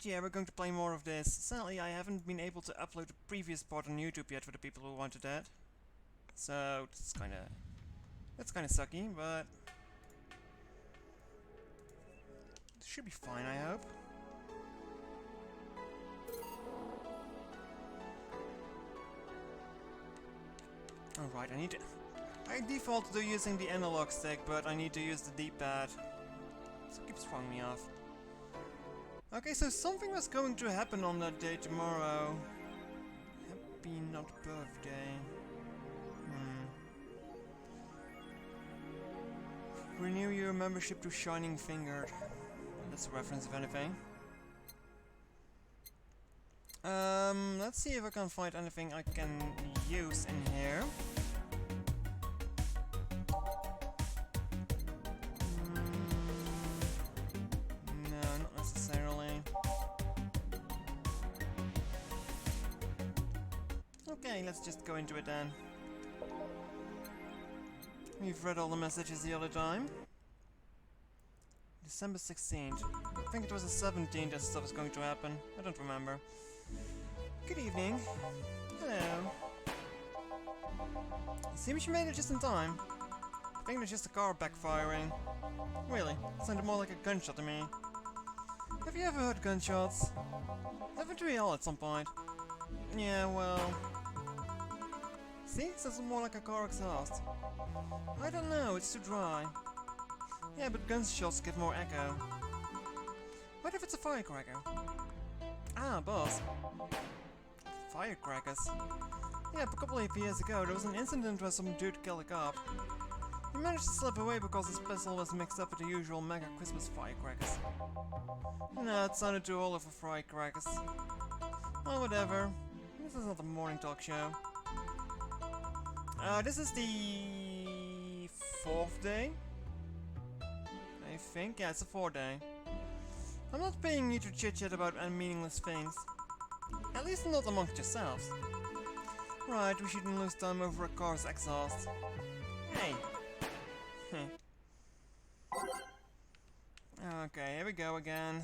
But yeah, we're going to play more of this. Sadly, I haven't been able to upload the previous part on YouTube yet for the people who wanted that. So, that's kinda sucky, but it should be fine, I hope. Alright, I default to using the analog stick, but I need to use the D-pad. So it keeps throwing me off. Okay, so something was going to happen on that day tomorrow. Happy not birthday. Renew your membership to Shining Fingered. That's a reference, if anything. Let's see if I can find anything I can use in here. No, not necessarily. Okay, let's just go into it then. We've read all the messages the other time. December 16th. I think it was the 17th that stuff is going to happen. I don't remember. Good evening. Hello. Seems you made it just in time. I think it's just a car backfiring. Really, it sounded more like a gunshot to me. Have you ever heard gunshots? Haven't we all at some point? Yeah, well... See? It sounds more like a car exhaust. I don't know, it's too dry. Yeah, but gunshots give more echo. What if it's a firecracker? Ah, boss. Firecrackers? Yeah, a couple of years ago there was an incident where some dude killed a cop. He managed to slip away because his pistol was mixed up with the usual mega Christmas firecrackers. No, it sounded too old for firecrackers. Well, whatever. This is not a morning talk show. This is the 4th day? I think, yeah, it's the 4th day. I'm not paying you to chit-chat about meaningless things. At least not amongst yourselves. Right, we shouldn't lose time over a car's exhaust. Hey! Okay, here we go again.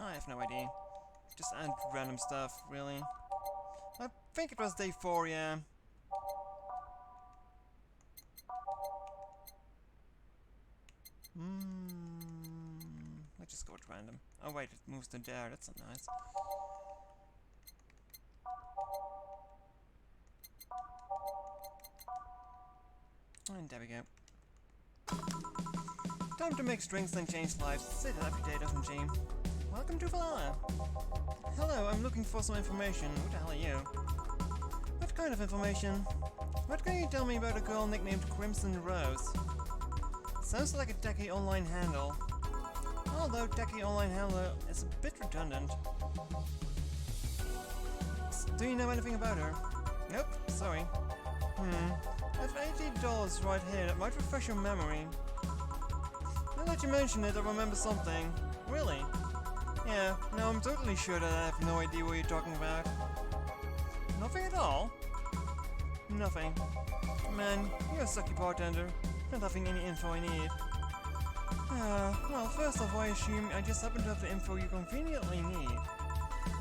I have no idea. Just add random stuff, really. I think it was day 4, yeah. Let's just go with random. Oh wait, it moves to there, that's not nice. And there we go. Time to make strings and change lives. Say that every day, doesn't she? Welcome to VA11-HALL-A. Hello, I'm looking for some information. Who the hell are you? What kind of information? What can you tell me about a girl nicknamed Crimson Rose? Sounds like a techie online handle. Although techie online handle is a bit redundant. Do you know anything about her? Nope, sorry. I have $80 right here that might refresh your memory. Now that you mention it, I remember something. Really? Yeah, now I'm totally sure that I have no idea what you're talking about. Nothing at all? Nothing. Man, you're a sucky bartender. Not having any info I need. Well, first off, I assume I just happen to have the info you conveniently need.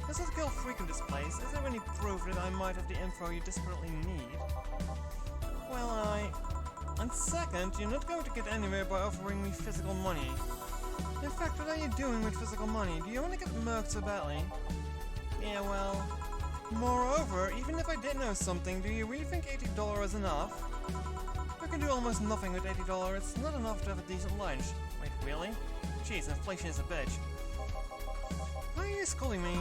Does that girl frequent this place? Is there any proof that I might have the info you desperately need? Well, and second, you're not going to get anywhere by offering me physical money. In fact, what are you doing with physical money? Do you want to get murked so badly? Yeah, well... Moreover, even if I did know something, do you really think $80 is enough? I can do almost nothing with $80, it's not enough to have a decent lunch. Wait, really? Jeez, inflation is a bitch. Why are you schooling me?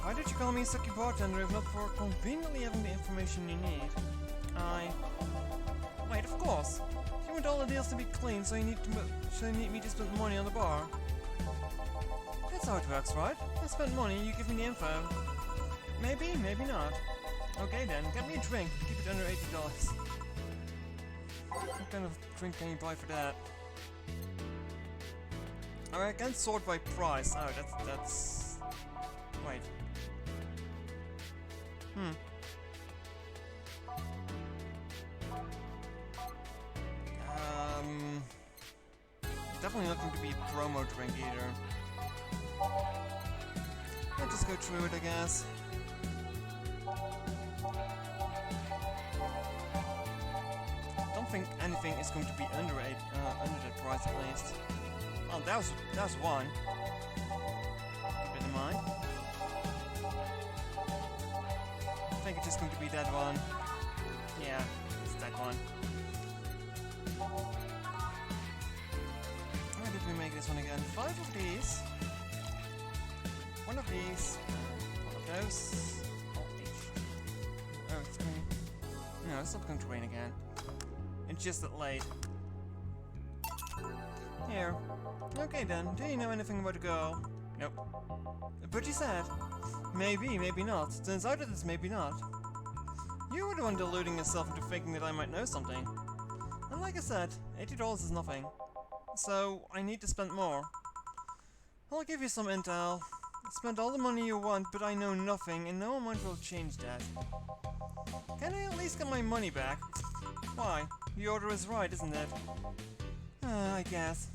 Why did you call me a sucky bartender if not for conveniently having the information you need? Wait, of course! You want all the deals to be clean, so you need me to spend money on the bar. That's how it works, right? I spend money, you give me the info. Maybe, maybe not. Okay then, get me a drink, keep it under $80. What kind of drink can you buy for that? Alright, I can't sort by price. Oh, that's... Wait. definitely not going to be a promo drink either. I'll just go through it, I guess. Don't think anything is going to be under that price at least. Oh, that was one. Keep it in mind. I think it's just going to be that one. Yeah, it's that one. Why did we make this one again? 5 of these. 1 of these. 1 of those. Oh, it's going. No, it's not going to rain again. It's just that late. Here. Okay then, do you know anything about the girl? Nope. But you said. Maybe, maybe not. Turns out that it's maybe not. You were the one deluding yourself into thinking that I might know something. And like I said, $80 is nothing. So, I need to spend more. I'll give you some intel. Spend all the money you want, but I know nothing, and no amount will change that. Can I at least get my money back? Why? The order is right, isn't it? I guess.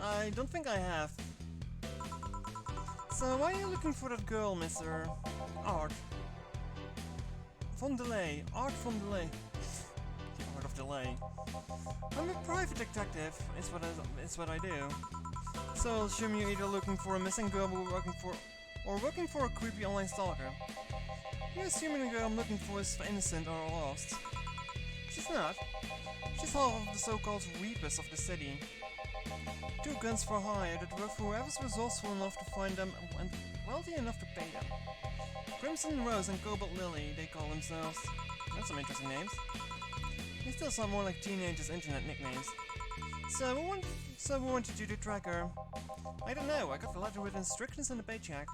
I don't think I have. So why are you looking for that girl, Mr. Art? Von Delay. Art Von Delay. The art of delay. I'm a private detective, is what I do. So I'll assume you're either looking for a missing girl or working for a creepy online stalker. You're assuming the girl I'm looking for is innocent or lost. She's not. She's half of the so-called reapers of the city. 2 guns for hire that work for whoever's resourceful enough to find them and wealthy enough to pay them. Crimson Rose and Cobalt Lily, they call themselves. That's some interesting names. They still sound more like teenagers' internet nicknames. So we wanted you to track her. I don't know, I got the letter with instructions and a paycheck.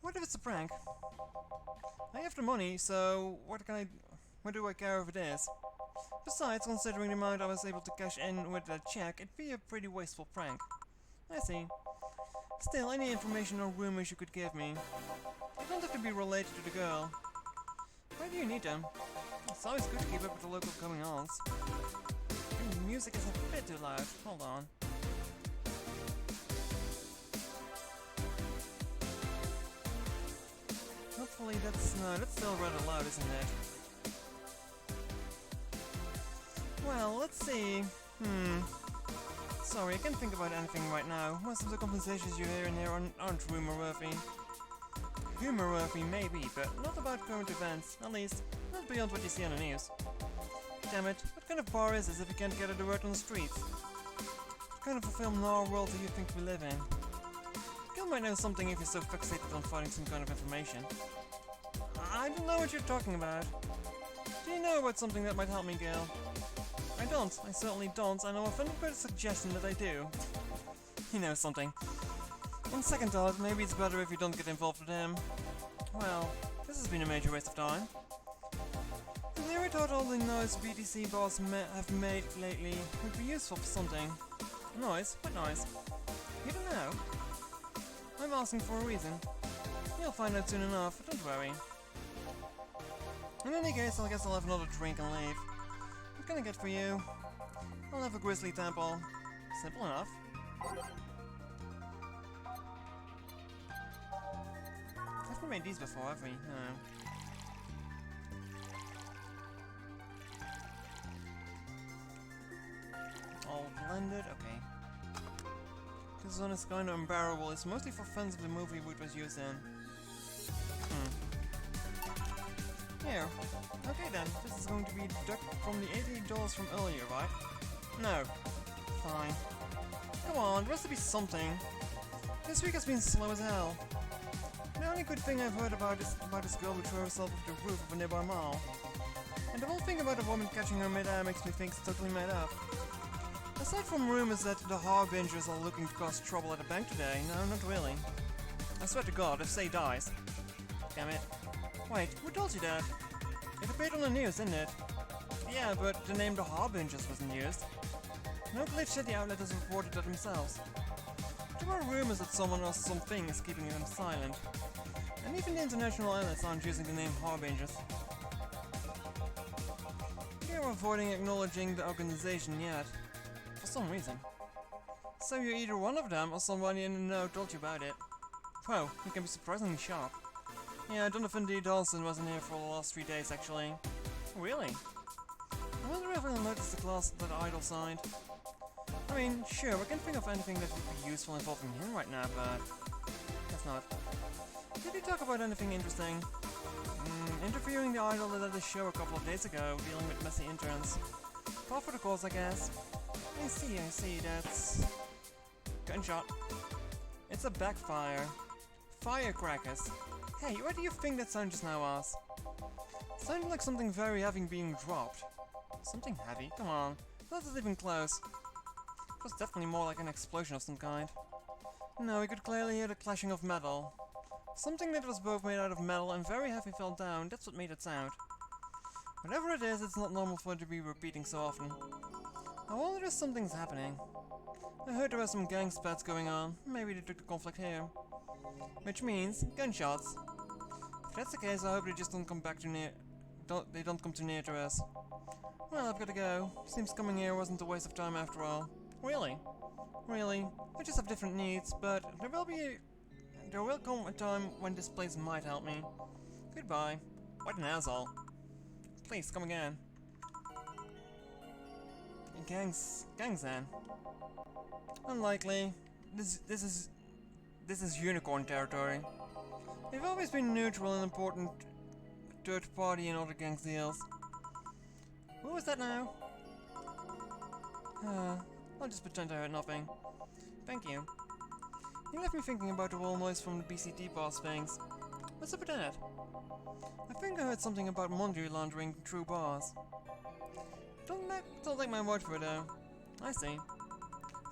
What if it's a prank? I have the money, so what do I care if it is? Besides, considering the amount I was able to cash in with that check, it'd be a pretty wasteful prank. I see. Still, any information or rumors you could give me. They don't have to be related to the girl. Why do you need them? It's always good to keep up with the local coming-ons. The music is a bit too loud. Hold on. Hopefully that's still rather loud, isn't it? Well, let's see. Sorry, I can't think about anything right now. Most of the conversations you hear in here aren't rumor-worthy. Humor-worthy, maybe, but not about current events. At least, not beyond what you see on the news. Damn it, what kind of bar is this if you can't get the word on the streets? What kind of a film noir world do you think we live in? Gil might know something if you're so fixated on finding some kind of information. I don't know what you're talking about. Do you know about something that might help me, Gil? I don't. I certainly don't. I know of any better suggestion that I do. He knows something. On second thought, maybe it's better if you don't get involved with him. Well, this has been a major waste of time. The lyric thought all the noise BTC bars have made lately would be useful for something. Noise? What noise? You don't know? I'm asking for a reason. You'll find out soon enough, don't worry. In any case, I guess I'll have another drink and leave. What can I get for you? I'll have a Grizzly Temple. Simple enough. I've made these before, have we? No. All blended, okay. This one is kind of unbearable. It's mostly for fans of the movie which was used in. Here. Okay then, this is going to be deducted from the $80 from earlier, right? No. Fine. Come on, there has to be something. This week has been slow as hell. The only good thing I've heard about this girl who threw herself off the roof of a nearby mall. And the whole thing about a woman catching her mid-air makes me think it's totally made up. Aside from rumors that the Harbingers are looking to cause trouble at a bank today, no, not really. I swear to God, if Say dies. Damn it. Wait, who told you that? It appeared on the news, didn't it? Yeah, but the name the Harbingers wasn't used. No Glitch City outlet has reported that themselves. There are rumors that someone or something is keeping them silent. And even the international outlets aren't using the name Harbingers. you're avoiding acknowledging the organization yet. For some reason. So you're either one of them or somebody in the know told you about it. Wow, you can be surprisingly sharp. Yeah, Donovan D. Dawson wasn't here for the last 3 days actually. Really? I wonder if I'll notice the class that Idol signed. I mean, sure, I can't think of anything that would be useful involving him right now, but... guess not. Did he talk about anything interesting? Interviewing the Idol at the show a couple of days ago, dealing with messy interns. Par for the course, I guess. I see, that's... gunshot. It's a backfire. Firecrackers. Hey, what do you think that sound just now was? Sounded like something very heavy being dropped. Something heavy? Come on. That was even close. It was definitely more like an explosion of some kind. No, we could clearly hear the clashing of metal. Something that was both made out of metal and very heavy fell down, that's what made it sound. Whatever it is, it's not normal for it to be repeating so often. I wonder if something's happening. I heard there were some gang spats going on, maybe they took the conflict here. Which means, gunshots. If that's the case, I hope they just don't come back too near... they don't come too near to us. Well, I've got to go. Seems coming here wasn't a waste of time after all. Really? Really? I just have different needs, but there will come a time when this place might help me. Goodbye. What an asshole. Please, come again. Gangs then. Unlikely. This is unicorn territory. They've always been neutral and important third party in other gangs deals. What was that now? I'll just pretend I heard nothing. Thank you. You left me thinking about the wall noise from the BCT boss things. What's up with that? I think I heard something about money laundering through bars. Don't take my word for it though. I see.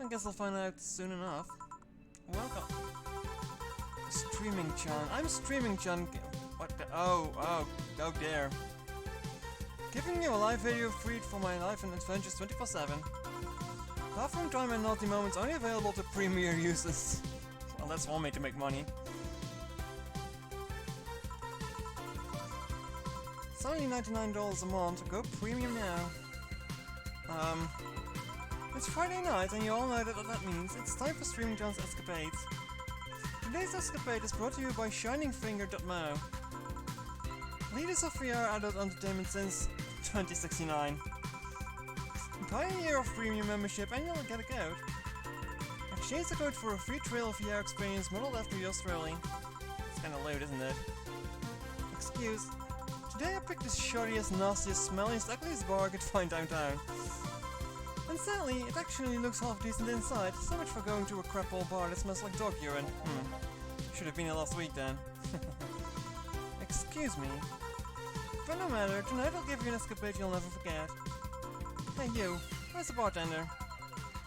I guess I'll find out soon enough. Welcome. Streaming Chan. I'm Streaming Chan. What the? Oh dear. Giving you a live video feed for my life and adventures 24/7. Bathroom time and naughty moments only available to premier users. Well, that's one way to make money. It's only $99 a month. Go premium now. It's Friday night and you all know what that means. It's time for Streaming John's Escapades. Today's escapade is brought to you by ShiningFinger.mo. Leaders of VR adult entertainment since 2069. Buy a year of premium membership and you'll get a code. Exchange the code for a free trail VR experience modeled after yours truly. It's kinda lewd, isn't it? Excuse. Today I picked the shoddiest, nastiest, smelliest, ugliest bar I could find downtown. And sadly, it actually looks half decent inside, so much for going to a crap old bar that smells like dog urine. Should have been here last week then. Excuse me. But no matter, tonight I'll give you an escapade you'll never forget. Hey you, where's the bartender?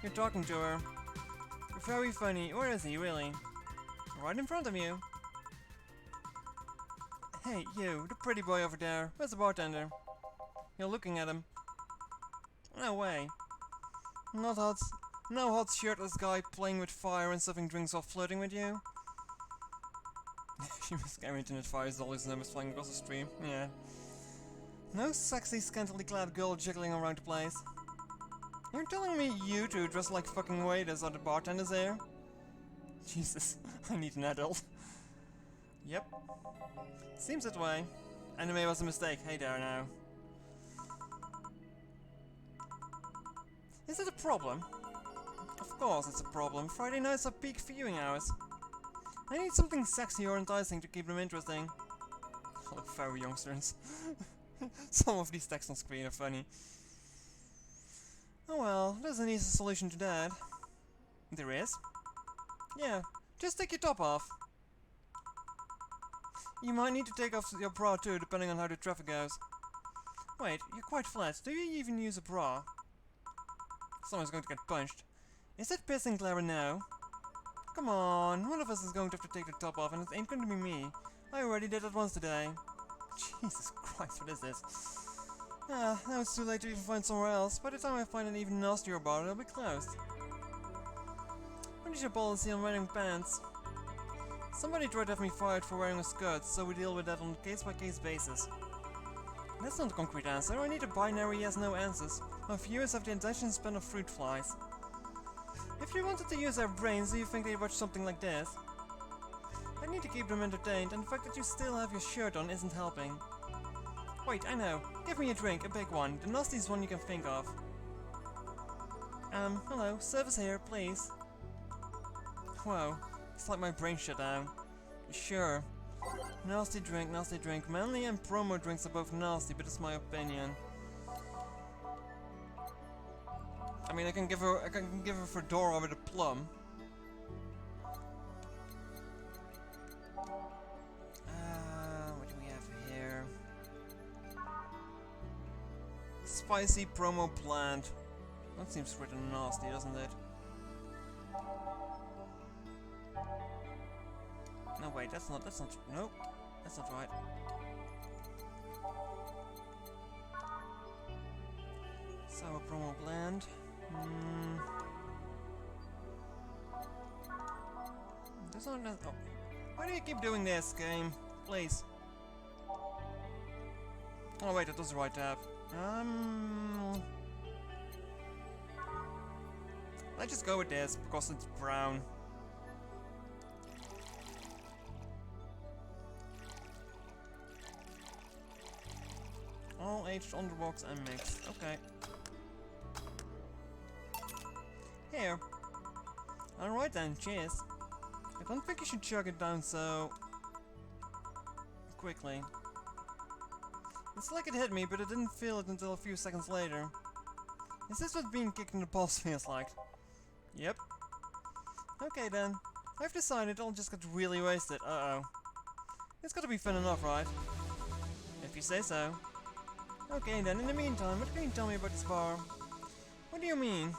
You're talking to her. You're very funny, where is he really? Right in front of you. Hey you, the pretty boy over there, where's the bartender? You're looking at him. No way. No hot shirtless guy playing with fire and serving drinks while flirting with you? She was scary internet fires always numbers flying across the stream, yeah. No sexy, scantily clad girl jiggling around the place. You're telling me you two dress like fucking waiters are the bartenders here? Jesus, I need an adult. Yep. Seems that way. Anime was a mistake, hey there now. Is it a problem? Of course it's a problem. Friday nights are peak viewing hours. I need something sexy or enticing to keep them interesting. Oh, very youngsters. Some of these texts on screen are funny. Oh well, there's an easy solution to that. There is? Yeah, just take your top off. You might need to take off your bra too, depending on how the traffic goes. Wait, you're quite flat. Do you even use a bra? Someone's going to get punched. Is that pissing Clara now? Come on, one of us is going to have to take the top off and it ain't going to be me. I already did it once today. Jesus Christ, what is this? Now it's too late to even find somewhere else. By the time I find an even nastier bar, it'll be closed. What is your policy on wearing pants? Somebody tried to have me fired for wearing a skirt, so we deal with that on a case-by-case basis. That's not a concrete answer. I need a binary yes-no answers. My viewers have the attention span of fruit flies. If they wanted to use their brains, do you think they'd watch something like this? I need to keep them entertained, and the fact that you still have your shirt on isn't helping. Wait, I know. Give me a drink, a big one. The nastiest one you can think of. Hello. Service here, please. Whoa. It's like my brain shut down. Sure. Nasty drink, nasty drink. Manly and promo drinks are both nasty, but it's my opinion. I mean, I can give her a fedora with a plum. What do we have here? Spicy promo plant. That seems pretty nasty, doesn't it? No, wait, that's not, nope, that's not right. Sour promo blend. There's not enough. Oh. Why do you keep doing this, game? Please. Oh wait, that was the right tab. Let's just go with this because it's brown. All aged on the box and mixed. Okay. Here. Alright then, cheers. I don't think you should chug it down so quickly. It's like it hit me, but I didn't feel it until a few seconds later. Is this what being kicked in the balls feels like? Yep. Okay then. I've decided I'll just get really wasted. Uh-oh. It's gotta be fun enough, right? If you say so. Okay then, in the meantime, what can you tell me about this bar? What do you mean?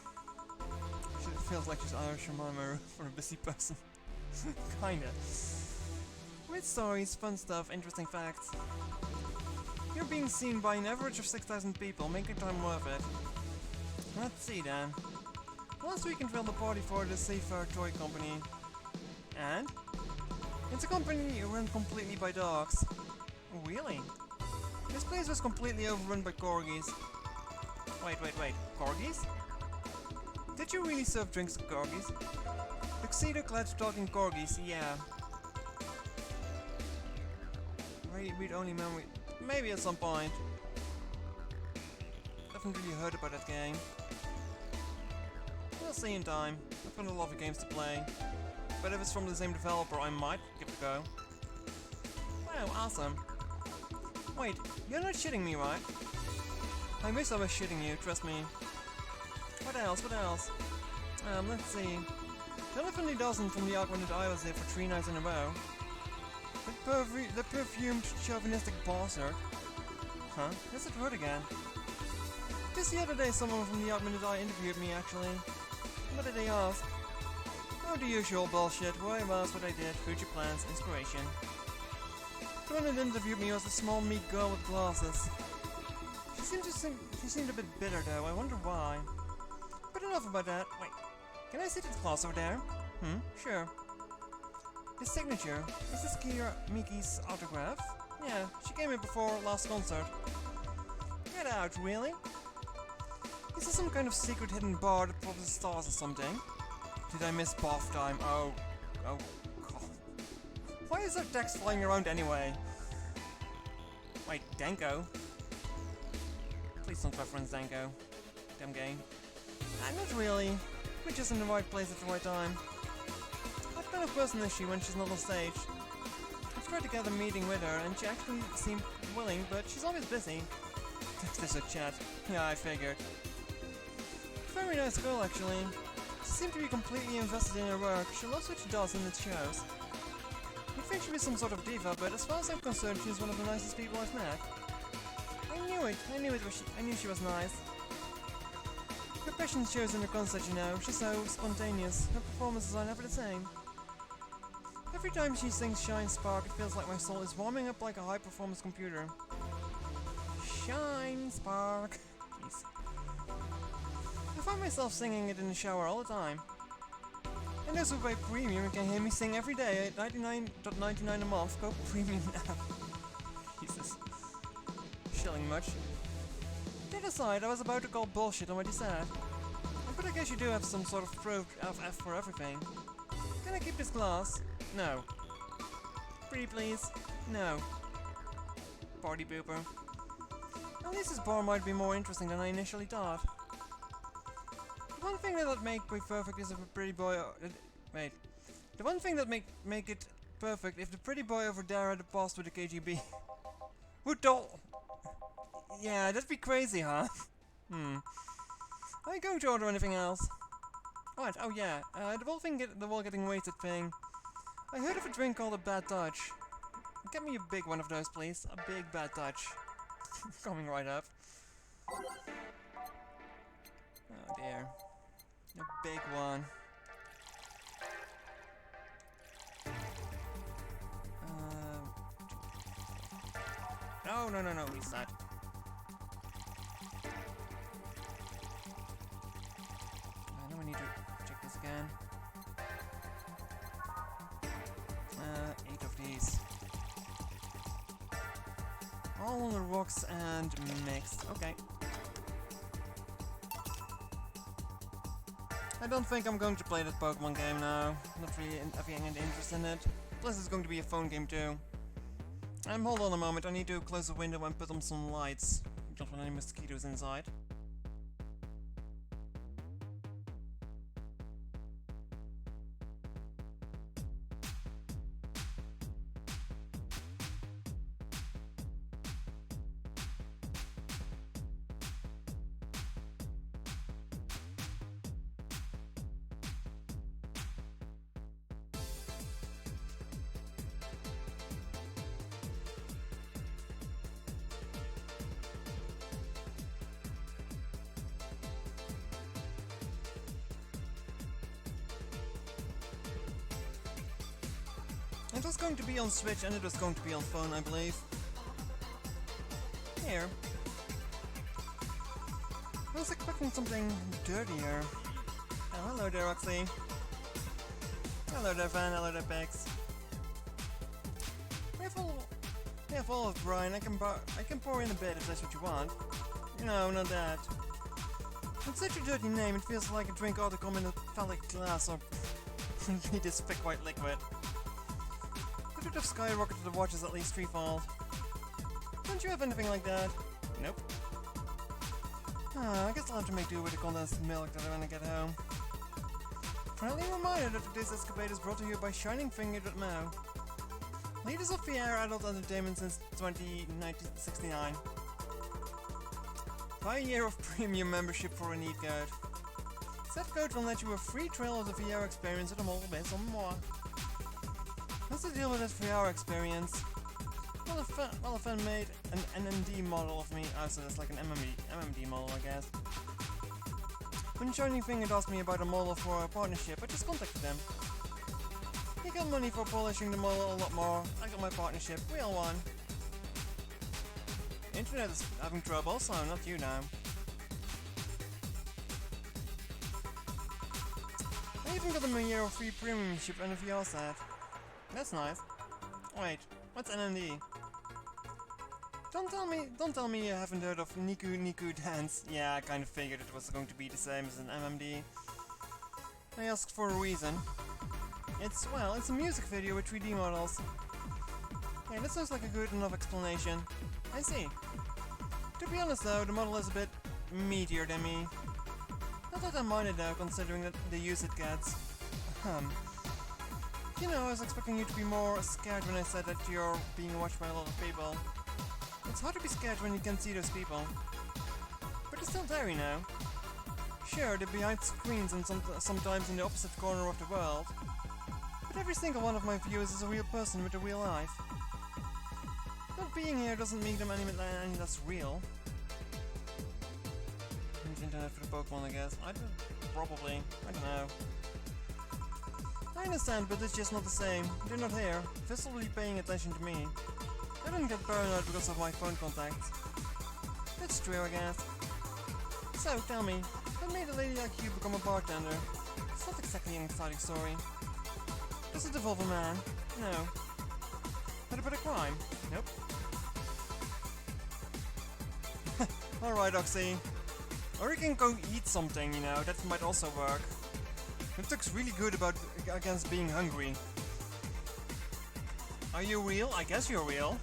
She feels like she's Irish reminder for a busy person. Kinda. Weird stories, fun stuff, interesting facts. You're being seen by an average of 6,000 people, make your time worth it. Let's see then. Last week I trailed the party for the Seafair Toy Company. And? It's a company run completely by dogs. Really? This place was completely overrun by corgis. Wait, corgis? Did you really serve drinks to corgis? Tuxedo-clad talking corgis, yeah. Read-only memory. Maybe at some point. Haven't really heard about that game. We'll see in time. I've got a lot of games to play. But if it's from the same developer, I might give it a go. Wow, awesome. Wait, you're not shitting me, right? I wish I was shitting you, trust me. What else? Let's see. Definitely doesn't from the Augmented Eye was there for 3 nights in a row. The perfumed, chauvinistic bastard. Huh? Is it word again? Just the other day someone from the Augmented Eye interviewed me, actually. What did they ask? Oh, the usual bullshit. Where I was, what I did, future plans, inspiration. The one that interviewed me was a small, meek girl with glasses. She seemed a bit bitter, though. I wonder why. But enough about that. Wait, can I see this glass over there? Sure. His signature. Is this Kira Miki's autograph? Yeah, she came in before last concert. Get out, really? Is this some kind of secret hidden bar that promises stars or something? Did I miss bath time? Oh god. Why is there text flying around anyway? Wait, Danko? Please don't reference Danko. Damn game. Not really. We're just in the right place at the right time. What kind of person is she when she's not on stage? I've tried to get a meeting with her and she actually seemed willing, but she's always busy. Text is a chat. Yeah, I figured. Very nice girl, actually. She seemed to be completely invested in her work. She loves what she does and it shows. You'd think she'd be some sort of diva, but as far as I'm concerned, she's one of the nicest people I've met. I knew she was nice. Her passion shows in her concert, you know. She's so spontaneous. Her performances are never the same. Every time she sings Shine Spark, it feels like my soul is warming up like a high-performance computer. Shine Spark. Jeez. I find myself singing it in the shower all the time. And those who buy premium can hear me sing every day at $99.99 a month. Go premium now. Jesus. Chill feeling much. That aside, I was about to call bullshit on what you said. But I guess you do have some sort of proof of F for everything. Can I keep this glass? No. Pretty please? No. Party pooper. At least this bar might be more interesting than I initially thought. The one thing that would make me perfect is if a pretty boy... wait. The one thing that make it perfect if the pretty boy over there had a past with the KGB. Who told... Yeah, that'd be crazy, huh? Are you going to order anything else? Right, oh yeah, the whole getting wasted thing. I heard of a drink called a Bad Dutch. Get me a big one of those, please. A big Bad Dutch. Coming right up. Oh dear. A big one. No, reset. I know I need to check this again. 8 of these. All on the rocks and mixed. Okay. I don't think I'm going to play that Pokemon game now. Not really having any interest in it. Plus it's going to be a phone game too. Hold on a moment, I need to close the window and put on some lights. Don't want any mosquitoes inside. It was going to be on Switch and it was going to be on phone, I believe. Here. I was expecting something dirtier. Oh, hello there, Roxy. Hello there, Van. Hello there, Bex. We have all of Brian. I can pour in a bit if that's what you want. No, not that. It's such a dirty name, it feels like a drink ought to come in a phallic glass or be this thick white liquid. Could it have skyrocketed the watches at least threefold? Don't you have anything like that? Nope. I guess I'll have to make do with the condensed milk that I want to get home. Friendly reminder that today's escapade is brought to you by Shining Finger.mo. Leaders of VR adult entertainment since 1969. Buy a year of premium membership for a neat code. That code will let you a free trial of the VR experience at a mobile base or more. What's the deal with that VR experience? Well, a fan made an NMD model of me. Oh, so that's like an MMD model, I guess. When Shining Finger asked me about a model for a partnership, I just contacted them. He got money for polishing the model a lot more. I got my partnership. We all won. Internet is having trouble, so not you now. I even got them a year of free premiumship and a VR set. That's nice. Wait, what's NMD? Don't tell me you haven't heard of Niku Dance. Yeah, I kind of figured it was going to be the same as an MMD. I asked for a reason. It's a music video with 3D models. Yeah, that sounds like a good enough explanation. I see. To be honest though, the model is a bit meatier than me. Not that I mind it though, considering that the use it gets. You know, I was expecting you to be more scared when I said that you're being watched by a lot of people. It's hard to be scared when you can see those people. But it's still there, you know. Sure, they're behind screens and sometimes in the opposite corner of the world. But every single one of my viewers is a real person with a real life. Not being here doesn't make them any less real. Use internet for the Pokemon, I guess. Probably. I don't know. I understand, but it's just not the same. They're not here, visibly paying attention to me. I didn't get paranoid because of my phone contacts. That's true, I guess. So, tell me, what made a lady like you become a bartender? It's not exactly an exciting story. Does it involve a man? No. But a crime? Nope. Alright, Oxy. Or you can go eat something, you know, that might also work. It looks really good against being hungry. Are you real? I guess you're real.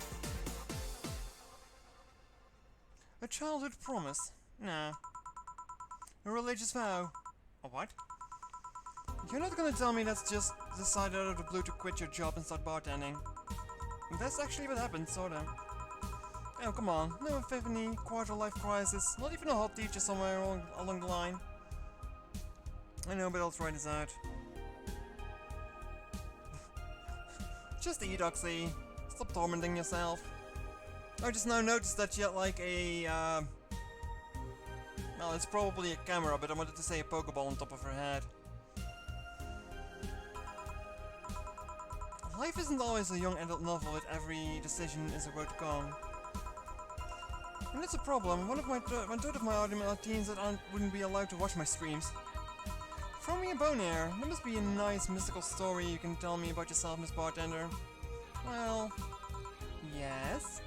A childhood promise? Nah. A religious vow? A what? You're not gonna tell me that's just decided out of the blue to quit your job and start bartending. That's actually what happened, sorta. Oh, come on. No epiphany, quarter-life crisis, not even a hot teacher somewhere along the line. I know, but I'll try this out. Just eat, Oxy. Stop tormenting yourself. I just now noticed that she had like a, well, it's probably a camera, but I wanted to say a Pokeball on top of her head. Life isn't always a young adult novel with every decision is a road to come. And that's a problem. One third of my audience are teens that wouldn't be allowed to watch my streams. Throw me a bone here. There must be a nice mystical story you can tell me about yourself, Miss Bartender. Well, yes.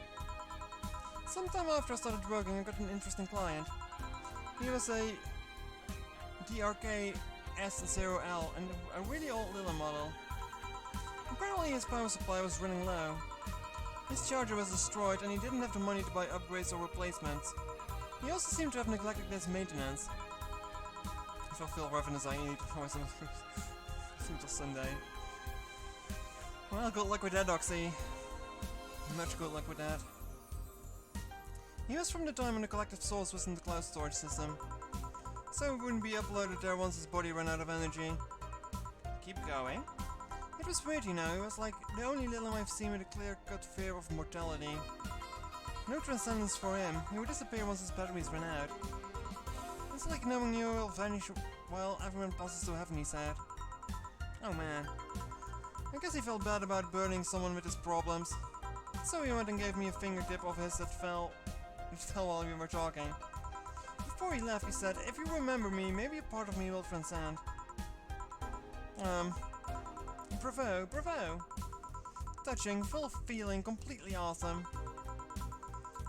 Sometime after I started working, I got an interesting client. He was a DRK S0L and a really old Lilla model. Apparently his power supply was running low. His charger was destroyed and he didn't have the money to buy upgrades or replacements. He also seemed to have neglected his maintenance. If I feel ravenous I eat for until Sunday. Well, good luck with that, Oxy. Much good luck with that. He was from the time when the collective source was in the cloud storage system. So it wouldn't be uploaded there once his body ran out of energy. Keep going. It was weird, you know, it was like the only Lilum I've seen with a clear-cut fear of mortality. No transcendence for him, he would disappear once his batteries ran out. It's like knowing you will vanish while everyone passes to heaven, he said. Oh man. I guess he felt bad about burdening someone with his problems. So he went and gave me a fingertip of his that fell while we were talking. Before he left, he said, if you remember me, maybe a part of me will transcend. Bravo, bravo! Touching, full of feeling, completely awesome.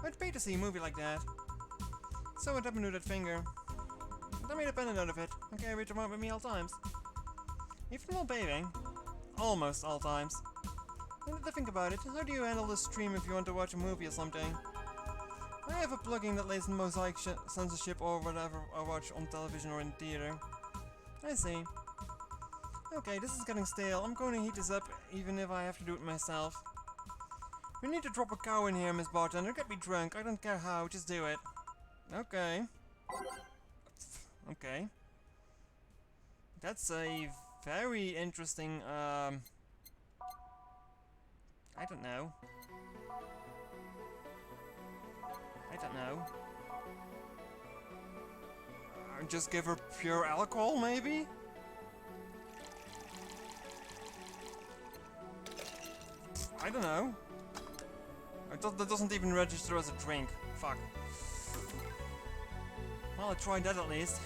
I'd pay to see a movie like that. So what happened to that finger? I made a pendant out of it, and carry it around with me all times. Even while bathing. Almost all times. Now that I think about it, how do you handle the stream if you want to watch a movie or something? I have a plugin that lays in mosaic censorship or whatever I watch on television or in theater. I see. Okay, this is getting stale. I'm going to heat this up, even if I have to do it myself. We need to drop a cow in here, Miss Bartender. Get me drunk. I don't care how. Just do it. Okay. Okay. That's a very interesting, I don't know. Just give her pure alcohol, maybe? I don't know. That doesn't even register as a drink. Fuck. Well, I tried that at least.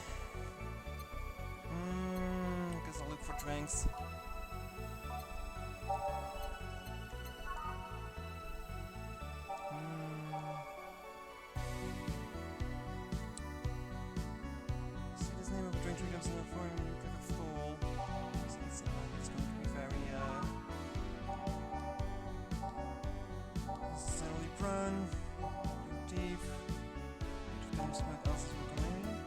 Guess I'll look for drinks. See this name of a drink comes in the form of a fool. So it's going to be very, steadily prone, deep, don't smoke else is recommended.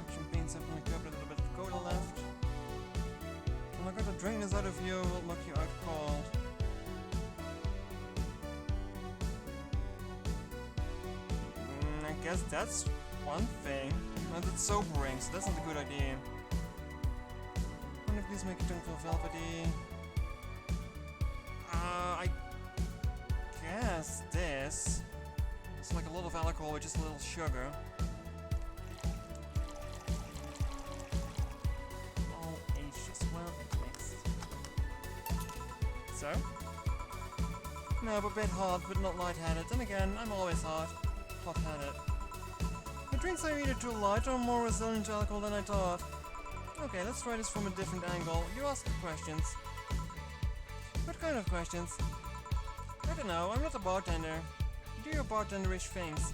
Action paints up on the cup, a little bit of cola left. When I got to drink this out of you, will knock you out cold. I guess that's one thing. And it's sobering, so that's not a good idea. One of these make your tongue feel velvety. I guess this. It's like a lot of alcohol with just a little sugar. All ages well mixed. So? No, but a bit hot, but not lightheaded. Then again, I'm always hot-headed. The drinks are either too light or more resilient to alcohol than I thought. Okay, let's try this from a different angle. You ask questions. What kind of questions? I don't know, I'm not a bartender. Do your bartenderish things.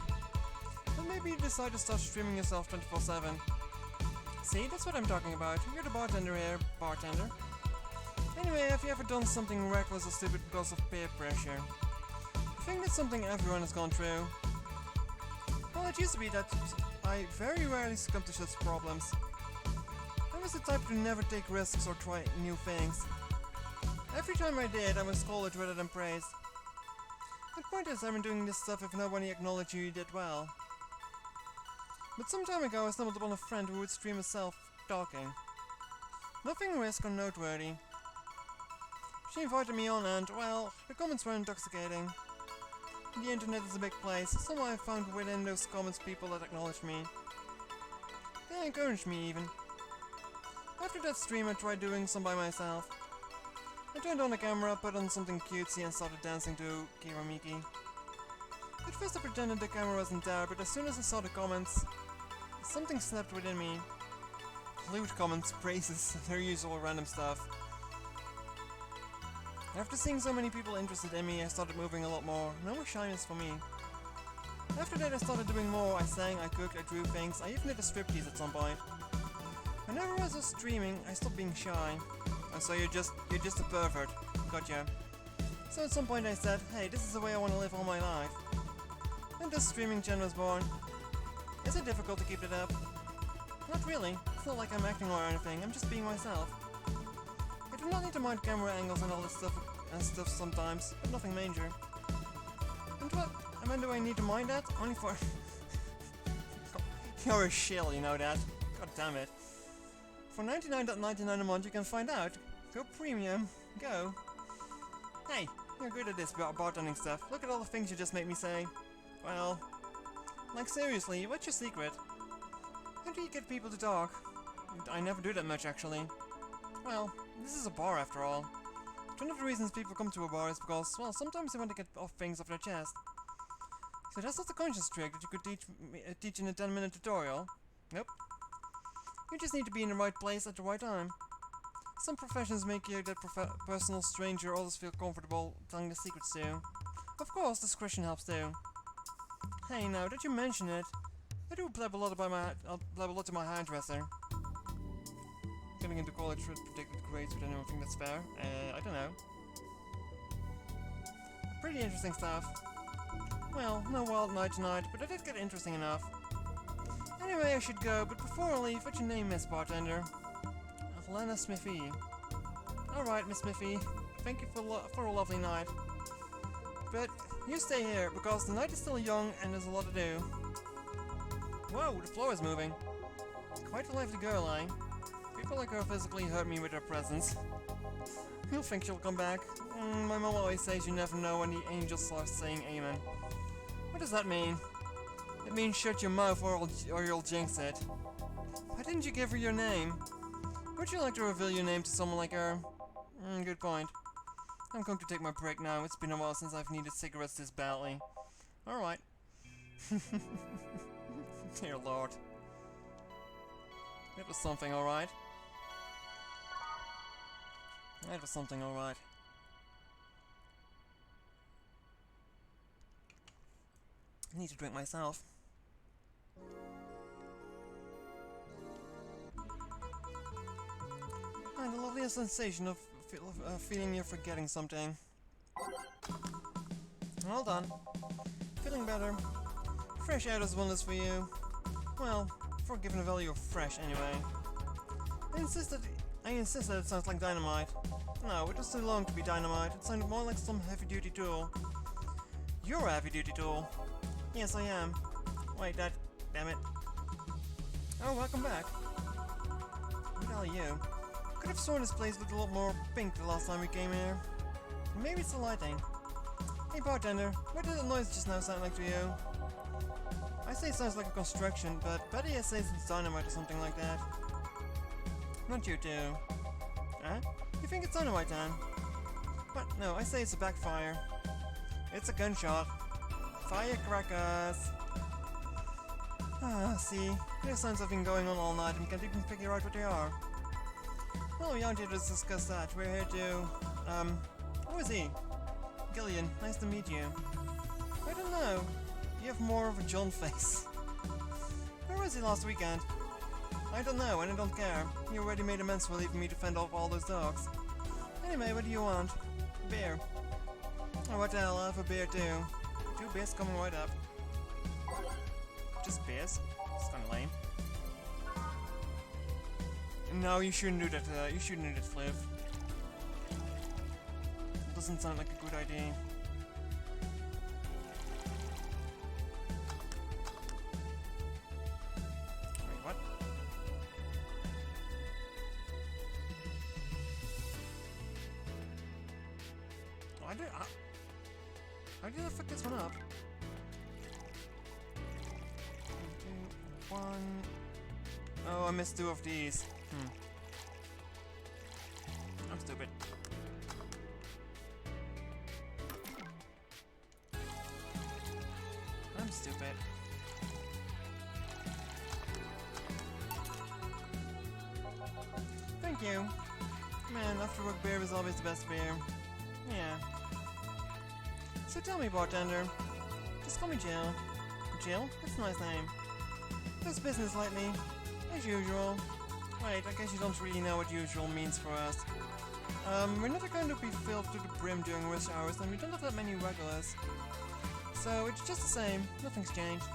then maybe you decide to start streaming yourself 24/7. See, that's what I'm talking about. You're the bartender here, bartender. Anyway, have you ever done something reckless or stupid because of peer pressure? I think that's something everyone has gone through. Well, it used to be that I very rarely succumbed to such problems. I was the type to never take risks or try new things. Every time I did, I was scolded rather than praised. The point is, I've been doing this stuff if nobody acknowledged you did well. But some time ago, I stumbled upon a friend who would stream herself talking. Nothing risk or noteworthy. She invited me on and, well, the comments were intoxicating. The internet is a big place, somehow I found within those comments people that acknowledged me. They encouraged me even. After that stream I tried doing some by myself. I turned on the camera, put on something cutesy and started dancing to Kiramiki. At first I pretended the camera wasn't there, but as soon as I saw the comments, something snapped within me. Lewd comments, praises, their usual random stuff. After seeing so many people interested in me, I started moving a lot more. No more shyness for me. After that I started doing more. I sang, I cooked, I drew things, I even did a striptease at some point. Whenever I was streaming, I stopped being shy. Oh, so you're just a pervert. Gotcha. So at some point I said, hey, this is the way I want to live all my life. And this streaming channel was born. Is it difficult to keep it up? Not really. It's not like I'm acting or anything, I'm just being myself. I do not need to mind camera angles and all this stuff sometimes, but nothing major. And what? I mean, do I need to mind that? Only for... You're a shill, you know that. God damn it. For 99.99 a month you can find out. Go premium. Go. Hey, you're good at this bartending stuff. Look at all the things you just made me say. Well... Like seriously, what's your secret? How do you get people to talk? I never do that much actually. Well, this is a bar after all. One of the reasons people come to a bar is because, well, sometimes they want to get things off their chest. So that's not the conscious trick that you could teach in a 10-minute tutorial. Nope. You just need to be in the right place at the right time. Some professions make you that personal stranger others feel comfortable telling the secrets to. Of course, discretion helps too. Hey, now that you mention it, I do blab a lot to my hairdresser. Getting into college with predicted grades with anything that's fair. I don't know. Pretty interesting stuff. Well, no wild night tonight, but it did get interesting enough. Anyway, I should go, but before I leave, what's your name, Miss Bartender? Lana Smithy. Alright, Miss Smithy. Thank you for a lovely night. But you stay here, because the night is still young and there's a lot to do. Whoa, the floor is moving. Quite a lively girl, eh? People like her physically hurt me with their presence. You'll think she'll come back. My mom always says you never know when the angels start saying amen. What does that mean? It means shut your mouth or you'll jinx it. Why didn't you give her your name? Would you like to reveal your name to someone like her? Good point. I'm going to take my break now. It's been a while since I've needed cigarettes this badly. Alright. Dear Lord. It was something, alright. It was something, alright. I need to drink myself. And the loveliest sensation of feeling you're forgetting something. Well done. Feeling better. Fresh air does wonders for you. Well, for given the value of fresh anyway. I insist that it sounds like dynamite. No, it was too long to be dynamite. It sounded more like some heavy-duty tool. You're a heavy-duty tool. Yes, I am. Wait, damn it. Oh, welcome back. Who the hell are you? Could have sworn this place looked a lot more pink the last time we came here. Maybe it's the lighting. Hey bartender, what did the noise just now sound like to you? I say it sounds like a construction, but Betty says it's dynamite or something like that. Not you two. Huh? You think it's dynamite then? What? No, I say it's a backfire. It's a gunshot. Firecrackers! Ah, see, there's signs have been going on all night and can't even figure out what they are. Well, we aren't here to discuss that. We're here to... who is he? Gillian, nice to meet you. I don't know. You have more of a John face. Where was he last weekend? I don't know, and I don't care. He already made amends for leaving me to fend off all those dogs. Anyway, what do you want? Beer. Oh, what the hell, I'll have a beer too. 2 beers coming right up. Just beers? It's kinda lame. No, you shouldn't do that, Fliff. Doesn't sound like a good idea. Wait, what? How did I fuck this one up? 2, 1. Oh, I missed 2 of these. I'm stupid. I'm stupid. Thank you. Man, after work beer is always the best beer. Yeah. So tell me, bartender. Just call me Jill. Jill? That's a nice name. How's business lately? As usual. Wait, I guess you don't really know what usual means for us. We're not going to be filled to the brim during rush hours, and we don't have that many regulars. So it's just the same, nothing's changed.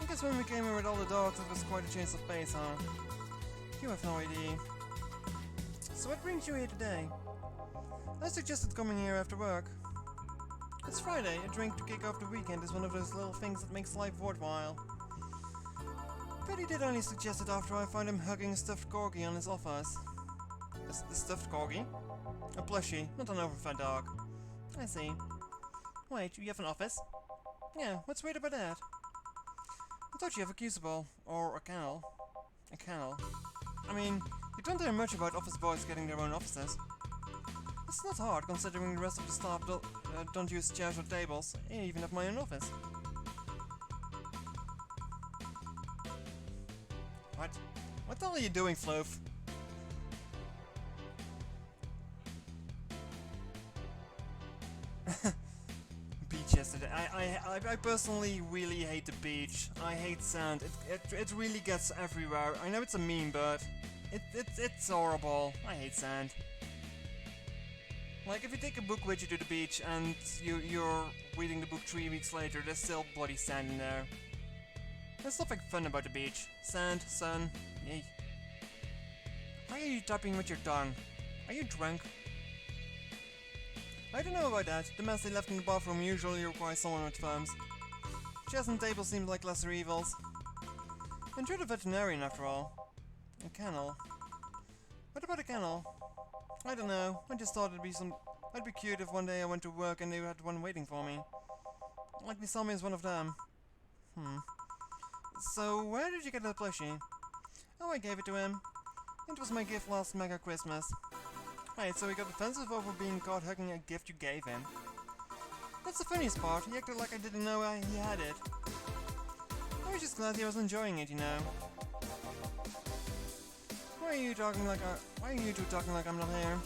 I guess when we came here with all the dogs, it was quite a change of pace, huh? You have no idea. So what brings you here today? I suggested coming here after work. It's Friday, a drink to kick off the weekend is one of those little things that makes life worthwhile. But he did only suggest it after I found him hugging a stuffed corgi on his office. A stuffed corgi? A plushie, not an overfed dog. I see. Wait, you have an office? Yeah, what's weird about that? I thought you have a crucible, or a kennel. A kennel. I mean, you don't hear much about office boys getting their own offices. It's not hard, considering the rest of the staff don't use chairs or tables. I even have my own office. What? What the hell are you doing, Floof? Beach yesterday. I personally really hate the beach. I hate sand. It really gets everywhere. I know it's a meme, but it's horrible. I hate sand. Like, if you take a book with you to the beach and you're reading the book 3 weeks later, there's still bloody sand in there. There's nothing fun about the beach. Sand, sun, yay. Why are you tapping with your tongue? Are you drunk? I don't know about that. The mess they left in the bathroom usually requires someone with thumbs. Chairs and tables seem like lesser evils. And you're the veterinarian after all. A kennel. What about a kennel? I don't know. I just thought I'd be cute if one day I went to work and they had one waiting for me. Like they saw me as one of them. So, where did you get that plushie? Oh, I gave it to him. It was my gift last Mega Christmas. Right, so he got defensive over being caught hugging a gift you gave him. That's the funniest part. He acted like I didn't know he had it. I was just glad he was enjoying it, you know. Why are you two talking like I'm not here?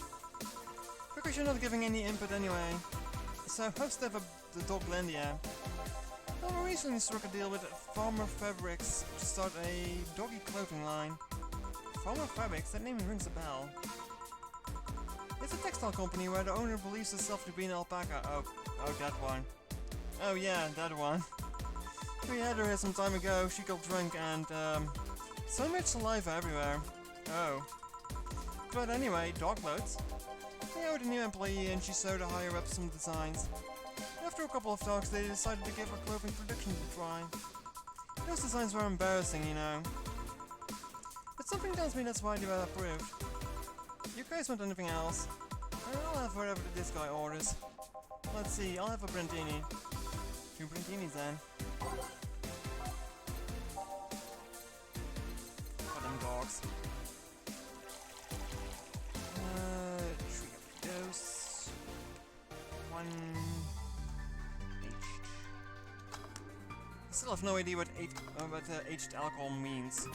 Because you're not giving any input anyway. So, how's the dog Glendia? Well, we recently struck a deal with Farmer Fabrics to start a doggy clothing line. Farmer Fabrics? That name rings a bell. It's a textile company where the owner believes herself to be an alpaca. Oh, that one. Oh yeah, that one. We had her here some time ago. She got drunk and, so much saliva everywhere. Oh. But anyway, dog clothes. They hired a new employee and she sewed a higher up some designs. After a couple of talks, they decided to give her clothing production a try. Those designs were embarrassing, you know. But something tells me that's why they were approved. You guys want anything else? I'll have whatever this guy orders. Let's see, I'll have a Brentini. 2 Brentinis then. For them dogs. 3 of those. 1 aged. I still have no idea what aged alcohol means.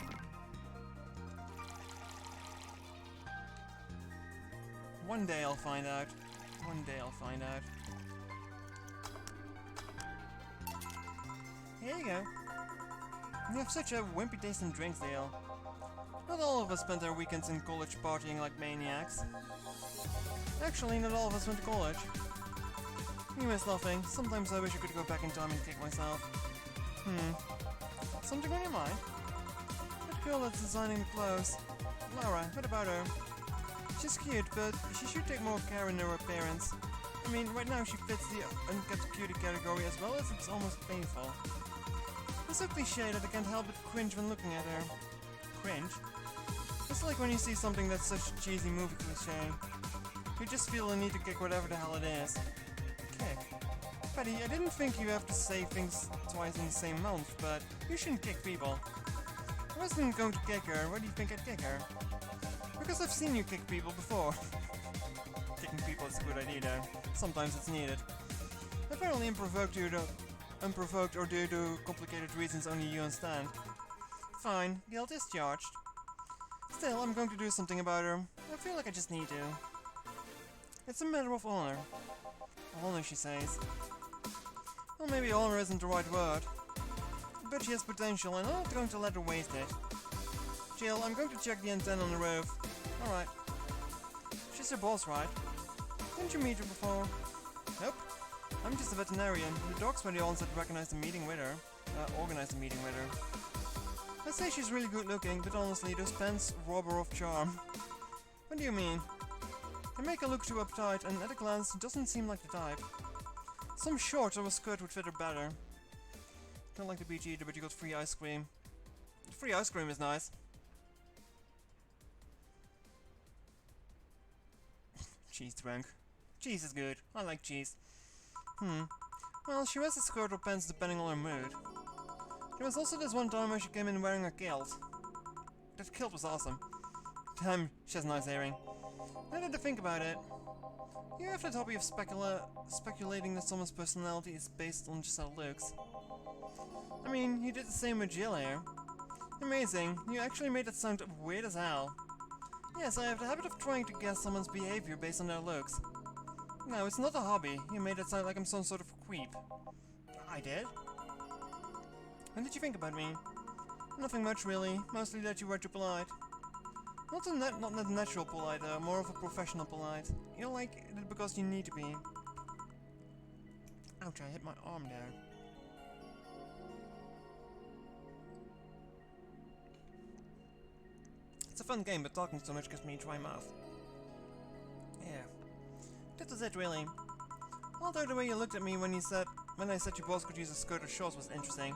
One day I'll find out. One day I'll find out. Here you go. You have such a wimpy taste in drinks, Dale. Not all of us spent our weekends in college partying like maniacs. Actually, not all of us went to college. Anyways, laughing. Sometimes I wish I could go back in time and kick myself. Something on your mind? That girl that's designing the clothes. Laura, what about her? She's cute, but she should take more care in her appearance. I mean, right now she fits the unkept cutie category as well as it's almost painful. It's so cliché that I can't help but cringe when looking at her. Cringe? It's like when you see something that's such a cheesy movie cliché. You just feel the need to kick whatever the hell it is. Kick? Patty, I didn't think you have to say things twice in the same month, but you shouldn't kick people. I wasn't going to kick her. Why do you think I'd kick her? Because I've seen you kick people before. Kicking people is a good idea though. Sometimes it's needed. Apparently unprovoked or due to complicated reasons only you understand. Fine, guilt is charged. Still, I'm going to do something about her. I feel like I just need to. It's a matter of honor. Honor, she says. Well, maybe honor isn't the right word. But she has potential and I'm not going to let her waste it. Jill, I'm going to check the antenna on the roof. Alright. She's your boss, right? Didn't you meet her before? Nope. I'm just a veterinarian. The dogs were the ones that recognized the meeting with her. Organized the meeting with her. I say she's really good looking, but honestly, those pants rob her of charm. What do you mean? They make her look too uptight, and at a glance, doesn't seem like the type. Some shorts or a skirt would fit her better. Don't like the beach either, but you got free ice cream. Free ice cream is nice. Cheese drunk. Cheese is good. I like cheese. Well, she wears a skirt or pants depending on her mood. There was also this one time where she came in wearing a kilt. That kilt was awesome. Damn, she has nice earring. Now that I think about it, you have that hobby of speculating that someone's personality is based on just how it looks. I mean, you did the same with Jill here. Amazing, you actually made it sound weird as hell. Yes, I have the habit of trying to guess someone's behavior based on their looks. No, it's not a hobby. You made it sound like I'm some sort of creep. I did? What did you think about me? Nothing much, really. Mostly that you were too polite. Not that natural polite, though. More of a professional polite. You're like it because you need to be. Ouch, I hit my arm there. It's a fun game, but talking so much gives me a dry mouth. Yeah. That was it, really. Although the way you looked at me when I said you both could use a skirt or shorts was interesting.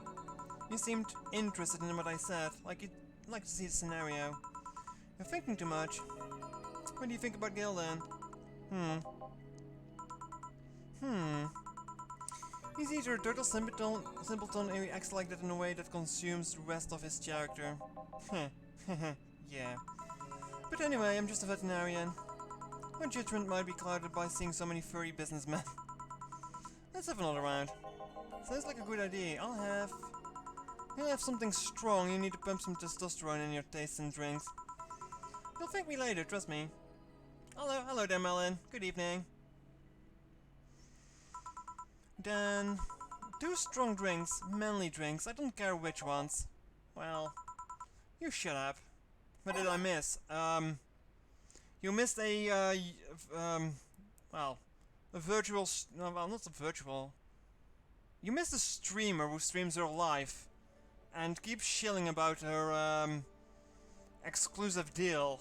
You seemed interested in what I said, like you'd like to see the scenario. You're thinking too much. What do you think about Gil then? He's either a total simpleton or he acts like that in a way that consumes the rest of his character. Yeah. But anyway, I'm just a veterinarian. My judgment might be clouded by seeing so many furry businessmen. Let's have another round. Sounds like a good idea. You'll have something strong. You need to pump some testosterone in your tastes and drinks. You'll thank me later, trust me. Hello there, Melon. Good evening. Then, 2 strong drinks, manly drinks. I don't care which ones. Well, you shut up. What did I miss? You missed a virtual. Well, not a virtual. You missed a streamer who streams her live and keeps shilling about her exclusive deal,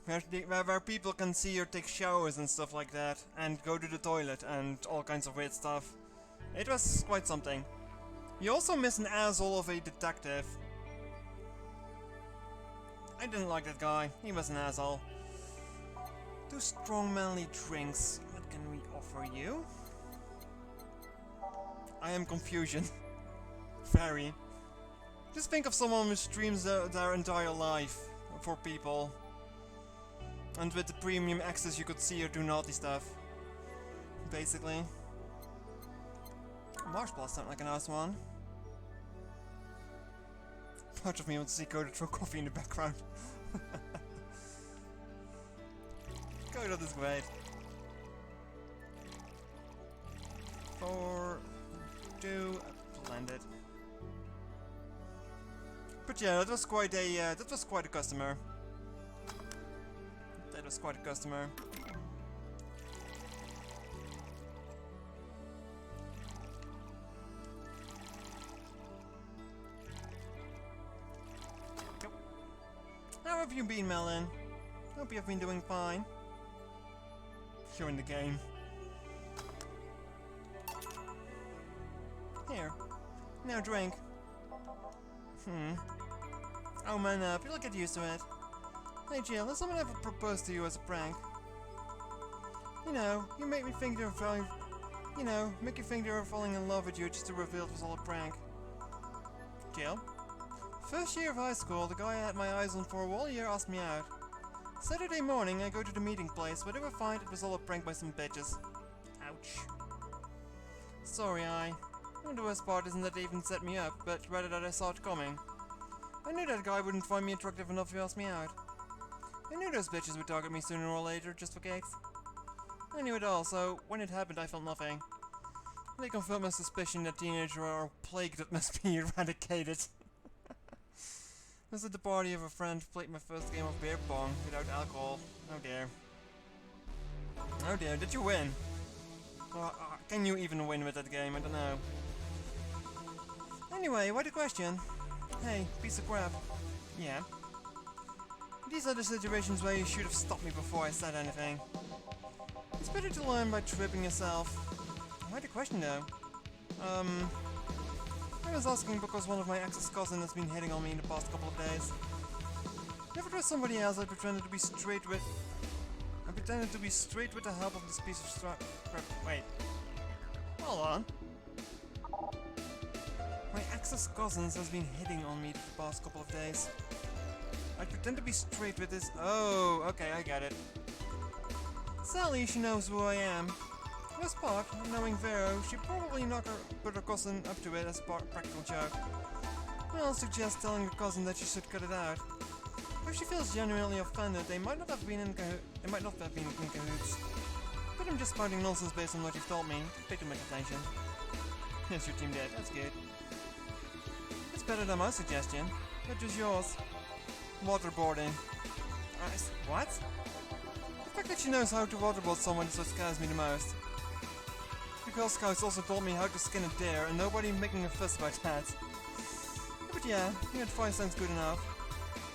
where people can see her take showers and stuff like that, and go to the toilet and all kinds of weird stuff. It was quite something. You also missed an asshole of a detective. I didn't like that guy. He was an asshole. 2 strong manly drinks. What can we offer you? I am confusion. Very. Just think of someone who streams their entire life for people. And with the premium access you could see her do naughty stuff. Basically. Marshmallows sound like a nice one. Part of me wants to see Coda throw coffee in the background. Coda is great. 4, 2, blended. But yeah, that was quite a customer. That was quite a customer. Yep. How have you been, Melon? Hope you've been doing fine. You're in the game. Here. Now drink. Oh man up, you'll get used to it. Hey Jill, has someone ever proposed to you as a prank? You know, you make me think they're falling... You know, make you think they were falling in love with you just to reveal it was all a prank. Jill? First year of high school, the guy I had my eyes on for all year asked me out. Saturday morning, I go to the meeting place, but I would find it was all a prank by some bitches. Ouch. Sorry, the worst part isn't that they even set me up, but rather that I saw it coming. I knew that guy wouldn't find me attractive enough to ask me out. I knew those bitches would target me sooner or later, just for kicks. I knew it all, so when it happened I felt nothing. They confirmed my suspicion that teenagers are a plague that must be eradicated. I was at the party of a friend who played my first game of beer pong without alcohol. Oh dear. Oh dear, did you win? Can you even win with that game? I don't know. Anyway, why the question? Hey, piece of crap. Yeah. These are the situations where you should have stopped me before I said anything. It's better to learn by tripping yourself. Why the question though? I was asking because one of my ex's cousins has been hitting on me in the past couple of days. If it was somebody else, I pretended to be straight with the help of this piece of crap. Wait. Hold on. My ex's cousins has been hitting on me the past couple of days. I pretend to be straight with this. Oh, okay, I get it. Sally, she knows who I am. This part, knowing Vero, she'd probably knock her cousin up to it as a practical joke. I'll suggest telling her cousin that she should cut it out. If she feels genuinely offended, they might not have been in cahoots. But I'm just spouting nonsense based on what you've told me. Pay too much attention. Yes, your team dead. That's good. It's better than my suggestion. But just yours. Waterboarding. What? The fact that she knows how to waterboard someone is what scares me the most. The Girl Scouts also told me how to skin a deer, and nobody making a fuss about that. But yeah, your advice sounds good enough.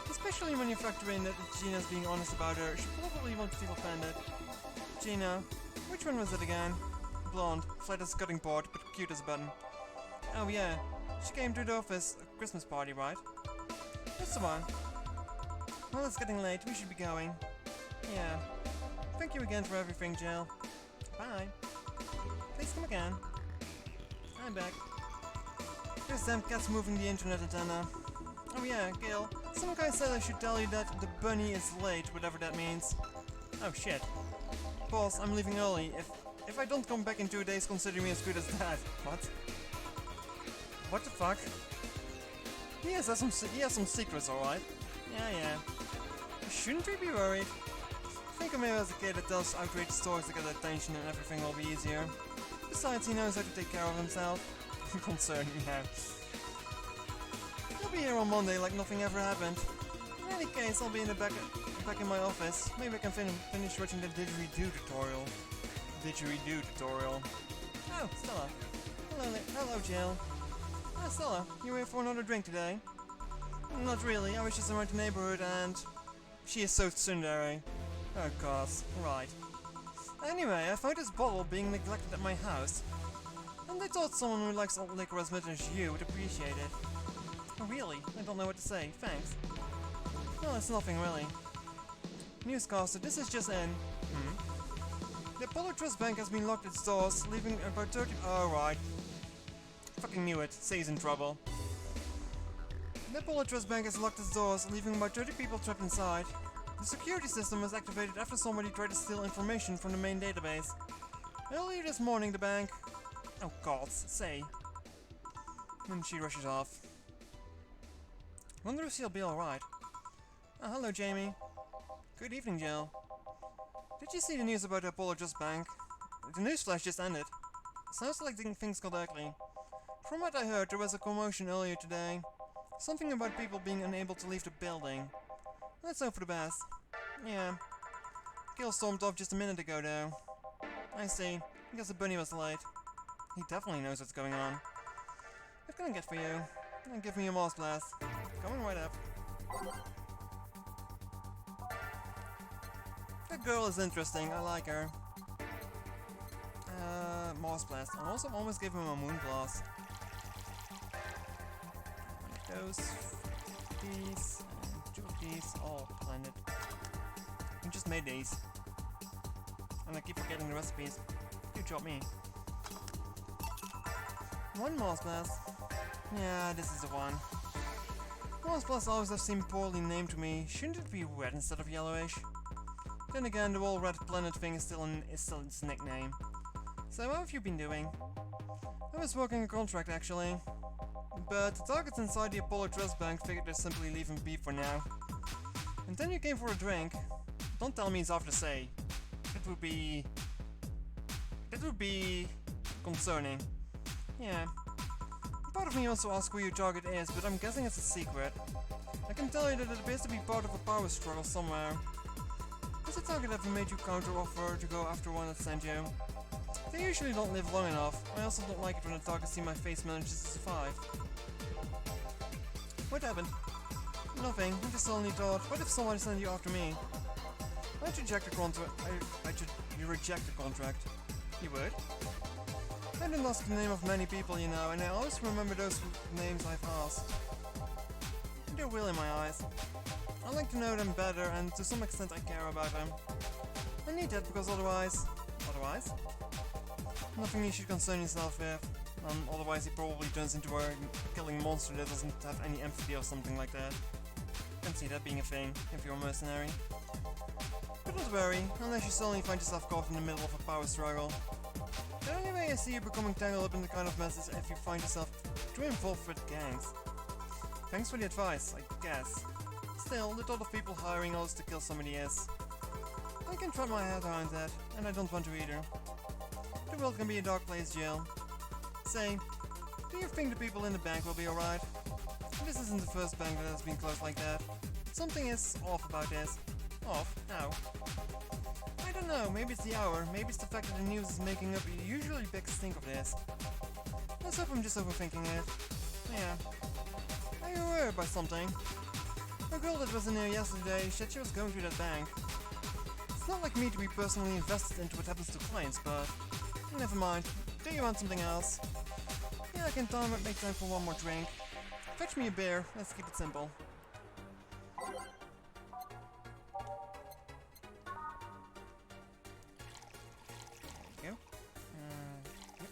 Especially when you factor in that Gina's being honest about her, she probably won't feel offended. Gina, which one was it again? Blonde, flat as a cutting board, but cute as a button. Oh yeah, she came to the office, a Christmas party, right? That's the one. Well, it's getting late, we should be going. Yeah. Thank you again for everything, Jill. Bye. Please come again. I'm back. There's them cats moving the internet antenna. Oh yeah, Gil. Some guy said I should tell you that the bunny is late, whatever that means. Oh shit. Boss, I'm leaving early. If I don't come back in 2 days, consider me as good as that. What? What the fuck? He has some secrets, alright. Yeah. Shouldn't we be worried? Think of me as a kid that tells outrageous stories to get attention and everything will be easier. Besides, he knows how to take care of himself. Concerning him. He'll be here on Monday like nothing ever happened. In any case, I'll be back in my office. Maybe I can finish watching the didgeridoo tutorial. Oh, Stella. Hello, Jill. Ah, Stella, you here for another drink today? Not really, I was just around the neighborhood and... She is so tsundere. Oh god, right. Anyway, I found this bottle being neglected at my house. And I thought someone who likes old liquor as much as you would appreciate it. Oh really? I don't know what to say, thanks. Well, it's nothing really. Newscaster, this is just in. The Apollo Trust Bank has been locked its doors, leaving about 30... Oh right. Fucking knew it, say he's in trouble. The Apollo Trust Bank has locked its doors, leaving about 30 people trapped inside. The security system was activated after somebody tried to steal information from the main database. Earlier this morning, the bank... Oh god, say. And she rushes off. Wonder if she'll be alright. Oh, hello, Jamie. Good evening, Jill. Did you see the news about the Apollo Trust Bank? The newsflash just ended. Sounds like things got ugly. From what I heard, there was a commotion earlier today. Something about people being unable to leave the building. Let's hope for the best. Yeah. Gil stormed off just a minute ago, though. I see. I guess the bunny was late. He definitely knows what's going on. What can I get for you? Give me a Moss Blast. Going right up. That girl is interesting. I like her. Moss Blast. And also almost gave him a Moon Blast. One of those. These. And 2 of these. All blended. I just made these. And I keep forgetting the recipes. Good job, me. 1 Moss Blast. Yeah, this is the one. Moss Blast always have seemed poorly named to me. Shouldn't it be red instead of yellowish? Then again, the whole red planet thing is still its nickname. So what have you been doing? I was working a contract actually. But the targets inside the Apollo Trust Bank figured they'd simply leave him be for now. And then you came for a drink. Don't tell me it's after say. That would be concerning. Yeah. Part of me wants to ask who your target is, but I'm guessing it's a secret. I can tell you that it appears to be part of a power struggle somewhere. Does the target ever made you counter-offer to go after one that sent you? They usually don't live long enough. I also don't like it when the target see my face manages to survive. What happened? Nothing. I just suddenly thought, what if someone sent you after me? I'd reject the contract. You reject the contract. You would? I didn't ask the name of many people, you know, and I always remember those names I've asked. They're real in my eyes. I like to know them better, and to some extent I care about them. I need that because otherwise... Otherwise? Nothing you should concern yourself with. Otherwise he probably turns into a killing monster that doesn't have any empathy or something like that. I can see that being a thing, if you're a mercenary. But don't worry, unless you suddenly find yourself caught in the middle of a power struggle. The only way I see you becoming tangled up in the kind of mess is if you find yourself too involved with gangs. Thanks for the advice, I guess. Still, the thought of people hiring others to kill somebody is... I can wrap my head around that, and I don't want to either. The world can be a dark place, Jill. Say, do you think the people in the bank will be alright? This isn't the first bank that has been closed like that. Something is off about this. Off? How? I don't know, maybe it's the hour, maybe it's the fact that the news is making up a usually big stink of this. Let's hope I'm just overthinking it. Yeah. Are you aware by something? A girl that was in here yesterday said she was going to that bank. It's not like me to be personally invested into what happens to clients, but... Never mind. Do you want something else? Yeah, I can make time for one more drink. Fetch me a beer, let's keep it simple. There you go. Yep.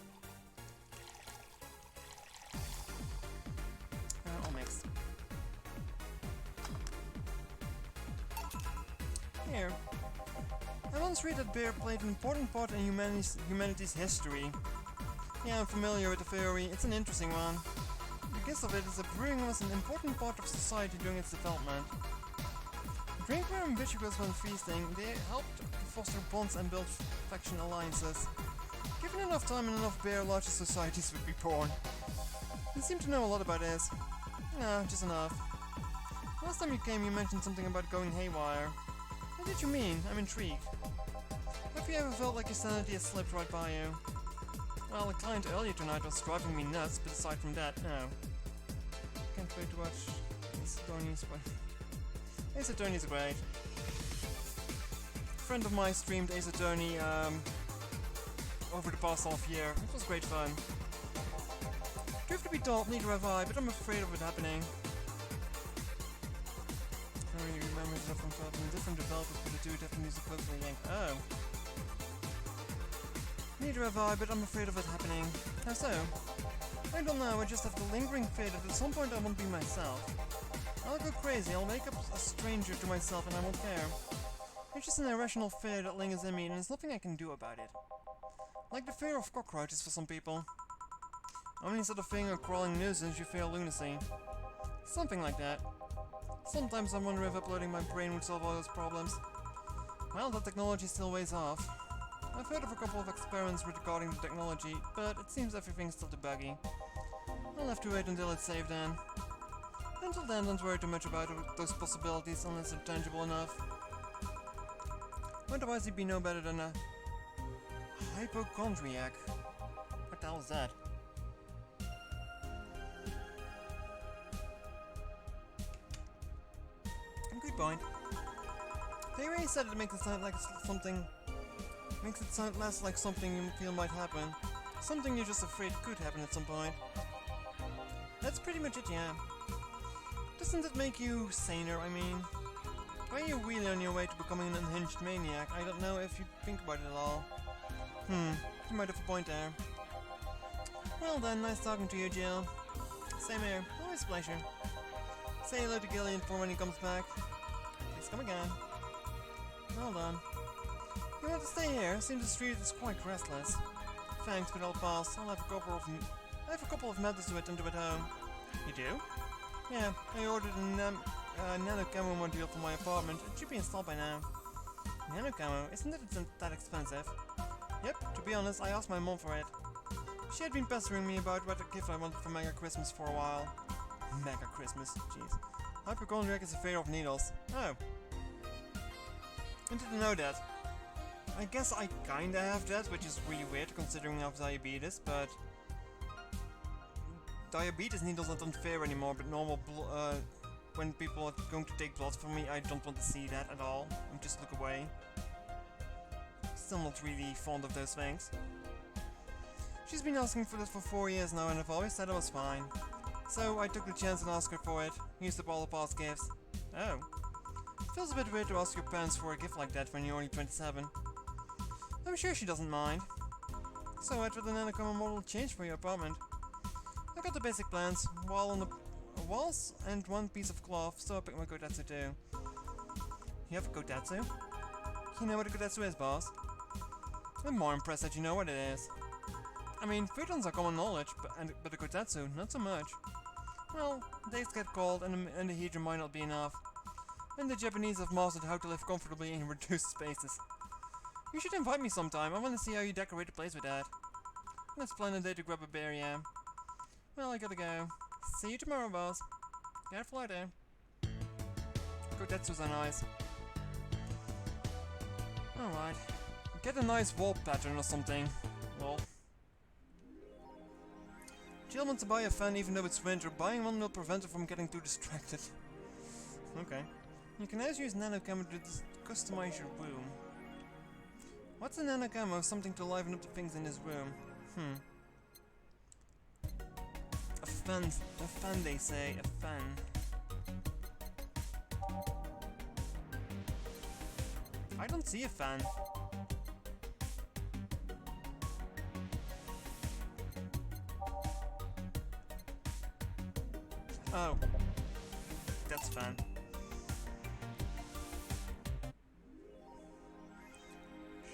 All mixed. Here. I once read that beer played an important part in humanity's history. Yeah, I'm familiar with the theory, it's an interesting one. The gist of it is that brewing was an important part of society during its development. Drink were ambiguous when feasting, they helped to foster bonds and build faction alliances. Given enough time and enough beer, larger societies would be born. You seem to know a lot about this. No, just enough. Last time you came you mentioned something about going haywire. What did you mean? I'm intrigued. Have you ever felt like your sanity has slipped right by you? Well, the client earlier tonight was driving me nuts, but aside from that, no. Can't wait to watch Ace Attorney's, but... Ace Attorney's great. A friend of mine streamed Ace Attorney over the past half year. It was great fun. Truth to be told, neither have I, but I'm afraid of it happening. I don't really remember stuff from different developers, but the two definitely use the closely linked. Oh. Neither have I, but I'm afraid of it happening. How so? I don't know, I just have the lingering fear that at some point I won't be myself. I'll go crazy, I'll wake up a stranger to myself and I won't care. It's just an irrational fear that lingers in me and there's nothing I can do about it. Like the fear of cockroaches for some people. Only instead of fearing a crawling nuisance, you fear lunacy. Something like that. Sometimes I wonder if uploading my brain would solve all those problems. Well, that technology still weighs off. I've heard of a couple of experiments regarding the technology, but it seems everything's still too buggy. I'll have to wait until it's safe then. Until then, don't worry too much about those possibilities unless they're tangible enough. Otherwise, you'd be no better than a hypochondriac. What the hell is that? Good point. They really said it makes it sound like something. Makes it sound less like something you feel might happen. Something you're just afraid could happen at some point. That's pretty much it, yeah. Doesn't it make you saner, I mean? Are you really on your way to becoming an unhinged maniac? I don't know if you think about it at all. You might have a point there. Well then, nice talking to you, Jill. Same here, always a pleasure. Say hello to Gillian for when he comes back. Please come again. Hold on. You want to stay here? Seems the street is quite restless. Thanks, but I'll pass. I have a couple of matters to attend to at home. You do? Yeah, I ordered a nano camo module for my apartment. It should be installed by now. Nano camo? Isn't it that expensive? Yep, to be honest, I asked my mom for it. She had been pestering me about what gift I wanted for Mega Christmas for a while. Mega Christmas, jeez. Hypochondriac is afraid of needles. Oh. I didn't know that. I guess I kinda have that, which is really weird considering I have diabetes, but... Diabetes needles are not fair anymore, but normal when people are going to take blood from me, I don't want to see that at all. I just look away. Still not really fond of those things. She's been asking for this for 4 years now, and I've always said it was fine. So I took the chance and asked her for it. Used up all the past gifts. Oh. Feels a bit weird to ask your parents for a gift like that when you're only 27. I'm sure she doesn't mind. So what would the nanocomma model change for your apartment? I got the basic plans, walls and one piece of cloth, so I picked my kotetsu too. You have a kotetsu? You know what a kotetsu is, boss? I'm more impressed that you know what it is. I mean, futons are common knowledge, but a kotetsu, not so much. Well, days get cold and the heater might not be enough. And the Japanese have mastered how to live comfortably in reduced spaces. You should invite me sometime, I want to see how you decorate the place with that. Let's plan a day to grab a beer, yeah. Well, I gotta go. See you tomorrow, boss. Careful out there. Kotetsus are nice. Alright. Get a nice wall pattern or something. Well. Jill wants to buy a fan even though it's winter. Buying one will prevent her from getting too distracted. Okay. You can also use nanocamo to customize your room. What's a nanocamo? Something to liven up the things in this room. A fan they say, a fan. I don't see a fan. Oh. That's a fan.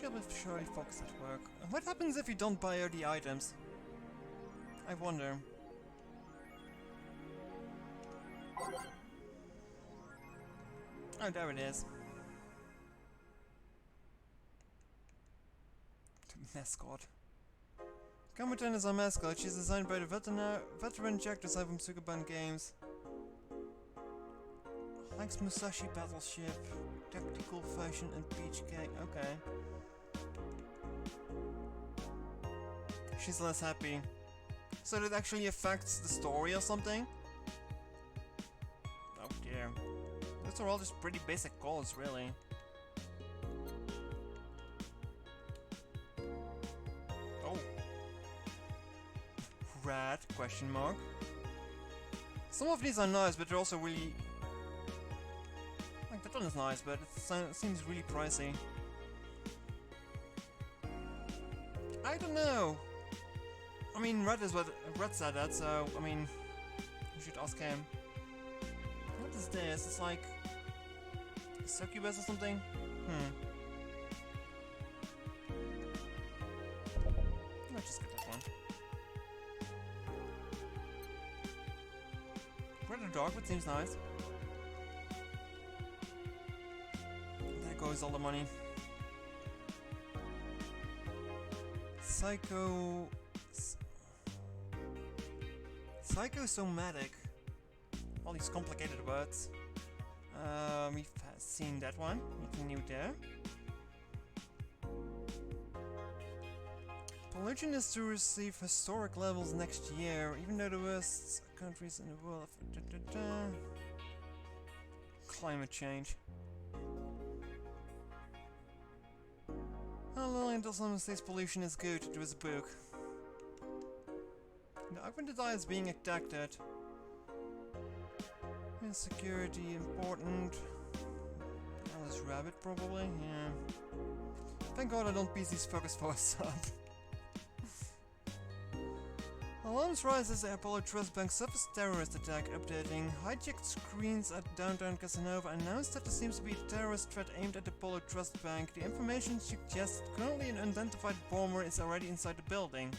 She'll be surely focused at work. What happens if you don't buy her the items? I wonder. Oh, there it is. The mascot. Kamutan is our mascot. She's designed by the veteran Jack Design from Sukuban Games. Likes Musashi Battleship, Tactical Fashion and Peach Cake. Okay. She's less happy. So that actually affects the story or something? Oh dear. Those are all just pretty basic calls, really. Oh. Rat? Question mark. Some of these are nice, but they're also really... Like, that one is nice, but it seems really pricey. I don't know. I mean, Red said that, so, I mean, you should ask him. What is this? It's like... a succubus or something? Let's just get that one. Red or dark, but seems nice. There goes all the money. Psychosomatic. All these complicated words. We've seen that one. Nothing new there. Pollution is to receive historic levels next year, even though the worst countries in the world have... Climate change. How long until someone says pollution is good? There is a book. The augmented eye is being attacked at. Insecurity important. Alice Rabbit probably, yeah. Thank God I don't piece these fuckers for a sub. Alarms rise as the Apollo Trust Bank suffers terrorist attack. Updating. Hijacked screens at downtown Casanova announced that there seems to be a terrorist threat aimed at the Apollo Trust Bank. The information suggests that currently an unidentified bomber is already inside the building.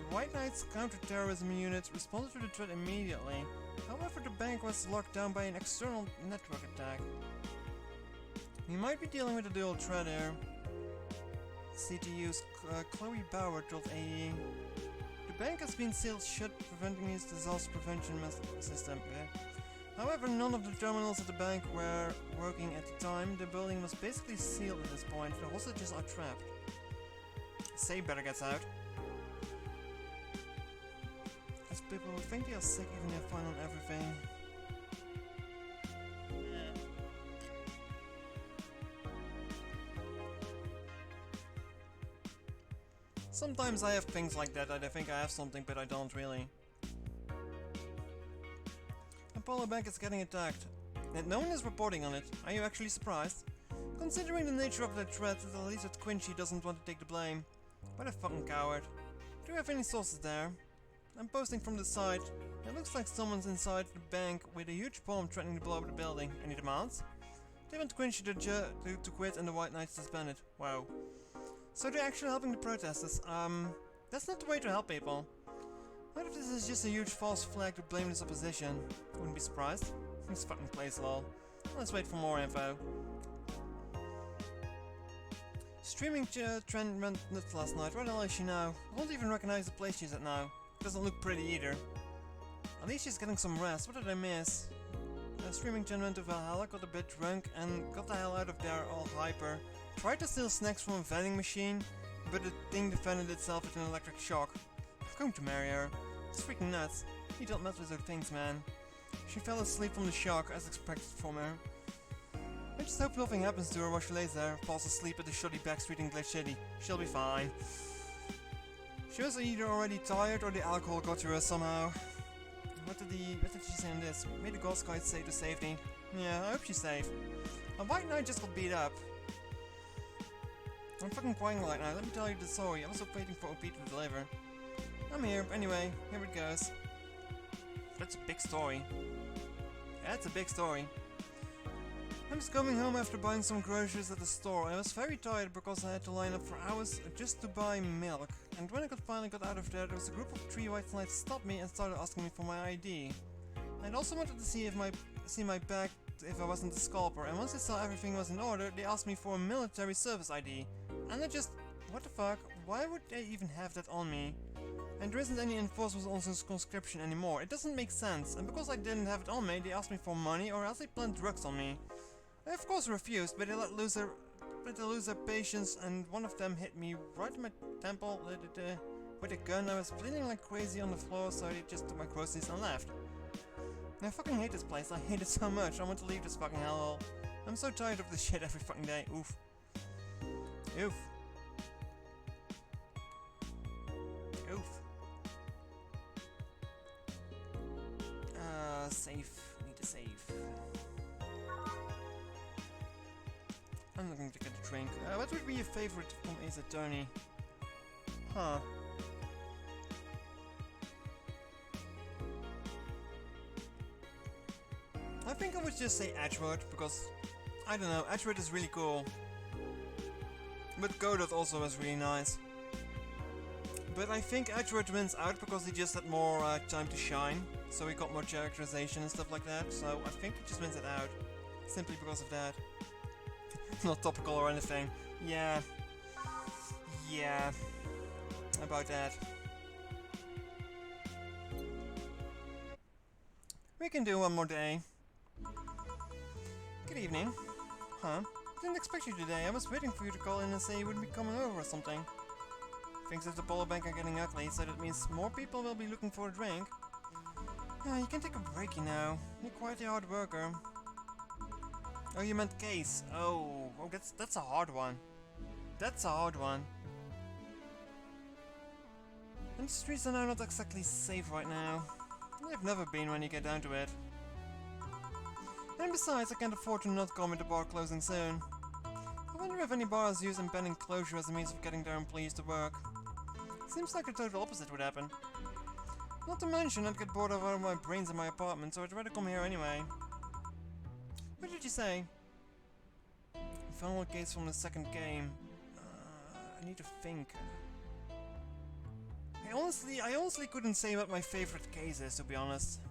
The White Knights counter-terrorism unit responded to the threat immediately. However, the bank was locked down by an external network attack. We might be dealing with a dual threat here. CTU's Chloe Bauer told AE. The bank has been sealed shut, preventing its disaster prevention system. However, none of the terminals at the bank were working at the time. The building was basically sealed at this point. The hostages are trapped. Say better gets out. As people who think they are sick even if fine on everything. Sometimes I have things like that I think I have something, but I don't really. Apollo Bank is getting attacked, and no one is reporting on it. Are you actually surprised? Considering the nature of the threat, it's at least that Quincy doesn't want to take the blame. What a fucking coward. Do you have any sources there? I'm posting from the site. It looks like someone's inside the bank with a huge bomb threatening to blow up the building. Any demands? They want Quincy to quit and the White Knights disbanded. Wow. So they're actually helping the protesters. That's not the way to help people. What if this is just a huge false flag to blame this opposition? Wouldn't be surprised. This fucking place, lol. Let's wait for more info. Streaming trend went nuts last night. Where the hell is she now? I won't even recognize the place she's at now. Doesn't look pretty either. At least she's getting some rest. What did I miss? Streaming Jen went to VA11-HALL-A, got a bit drunk, and got the hell out of there all hyper. Tried to steal snacks from a vending machine, but the thing defended itself with an electric shock. I'm going to marry her. It's freaking nuts. You don't mess with her things, man. She fell asleep from the shock, as expected from her. I just hope nothing happens to her while she lays there, falls asleep at the shoddy backstreet in Glitch City. She'll be fine. She was either already tired or the alcohol got to her somehow. What did she say on this? May the gods guide say to safety. Yeah, I hope she's safe. A White Knight just got beat up. I'm fucking crying right now, let me tell you the story. I was waiting for OP to deliver. I'm here, anyway, here it goes. That's a big story. That's a big story. I'm just coming home after buying some groceries at the store. I was very tired because I had to line up for hours just to buy milk. And when I finally got out of there was a group of 3 White Knights stopped me and started asking me for my ID. I'd also wanted to see my bag if I wasn't a scalper, and once they saw everything was in order, they asked me for a military service ID. And I just... what the fuck? Why would they even have that on me? And there isn't any enforcement on conscription anymore. It doesn't make sense. And because I didn't have it on me, they asked me for money or else they planted drugs on me. I of course refused, but they let lose their patience, and one of them hit me right in my temple with a gun. I was bleeding like crazy on the floor, so they just took my groceries and left. I fucking hate this place. I hate it so much. I want to leave this fucking hellhole. I'm so tired of this shit every fucking day. Oof. Oof. Oof. Save. Need to save. I'm looking to get a drink. What would be your favorite from Ace Attorney? Huh. I think I would just say Edgewood, because, I don't know, Edgewood is really cool. But Godot also was really nice. But I think Edgewood wins out because he just had more time to shine. So he got more characterization and stuff like that. So I think he just wins it out. Simply because of that. Not topical or anything. Yeah. Yeah. About that. We can do one more day. Good evening. Huh? Didn't expect you today. I was waiting for you to call in and say you wouldn't be coming over or something. Things at the bowler bank are getting ugly, so that means more people will be looking for a drink. You can take a break, you know. You're quite a hard worker. Oh, you meant case. Oh, that's a hard one. That's a hard one. And the streets are now not exactly safe right now. They've never been when you get down to it. And besides, I can't afford to not come with the bar closing soon. I wonder if any bars use impending closure as a means of getting their employees to work. Seems like the total opposite would happen. Not to mention, I'd get bored out of my brains in my apartment, so I'd rather come here anyway. What did you say? Final case from the second game. I need to think. I honestly couldn't say what my favorite case is, to be honest.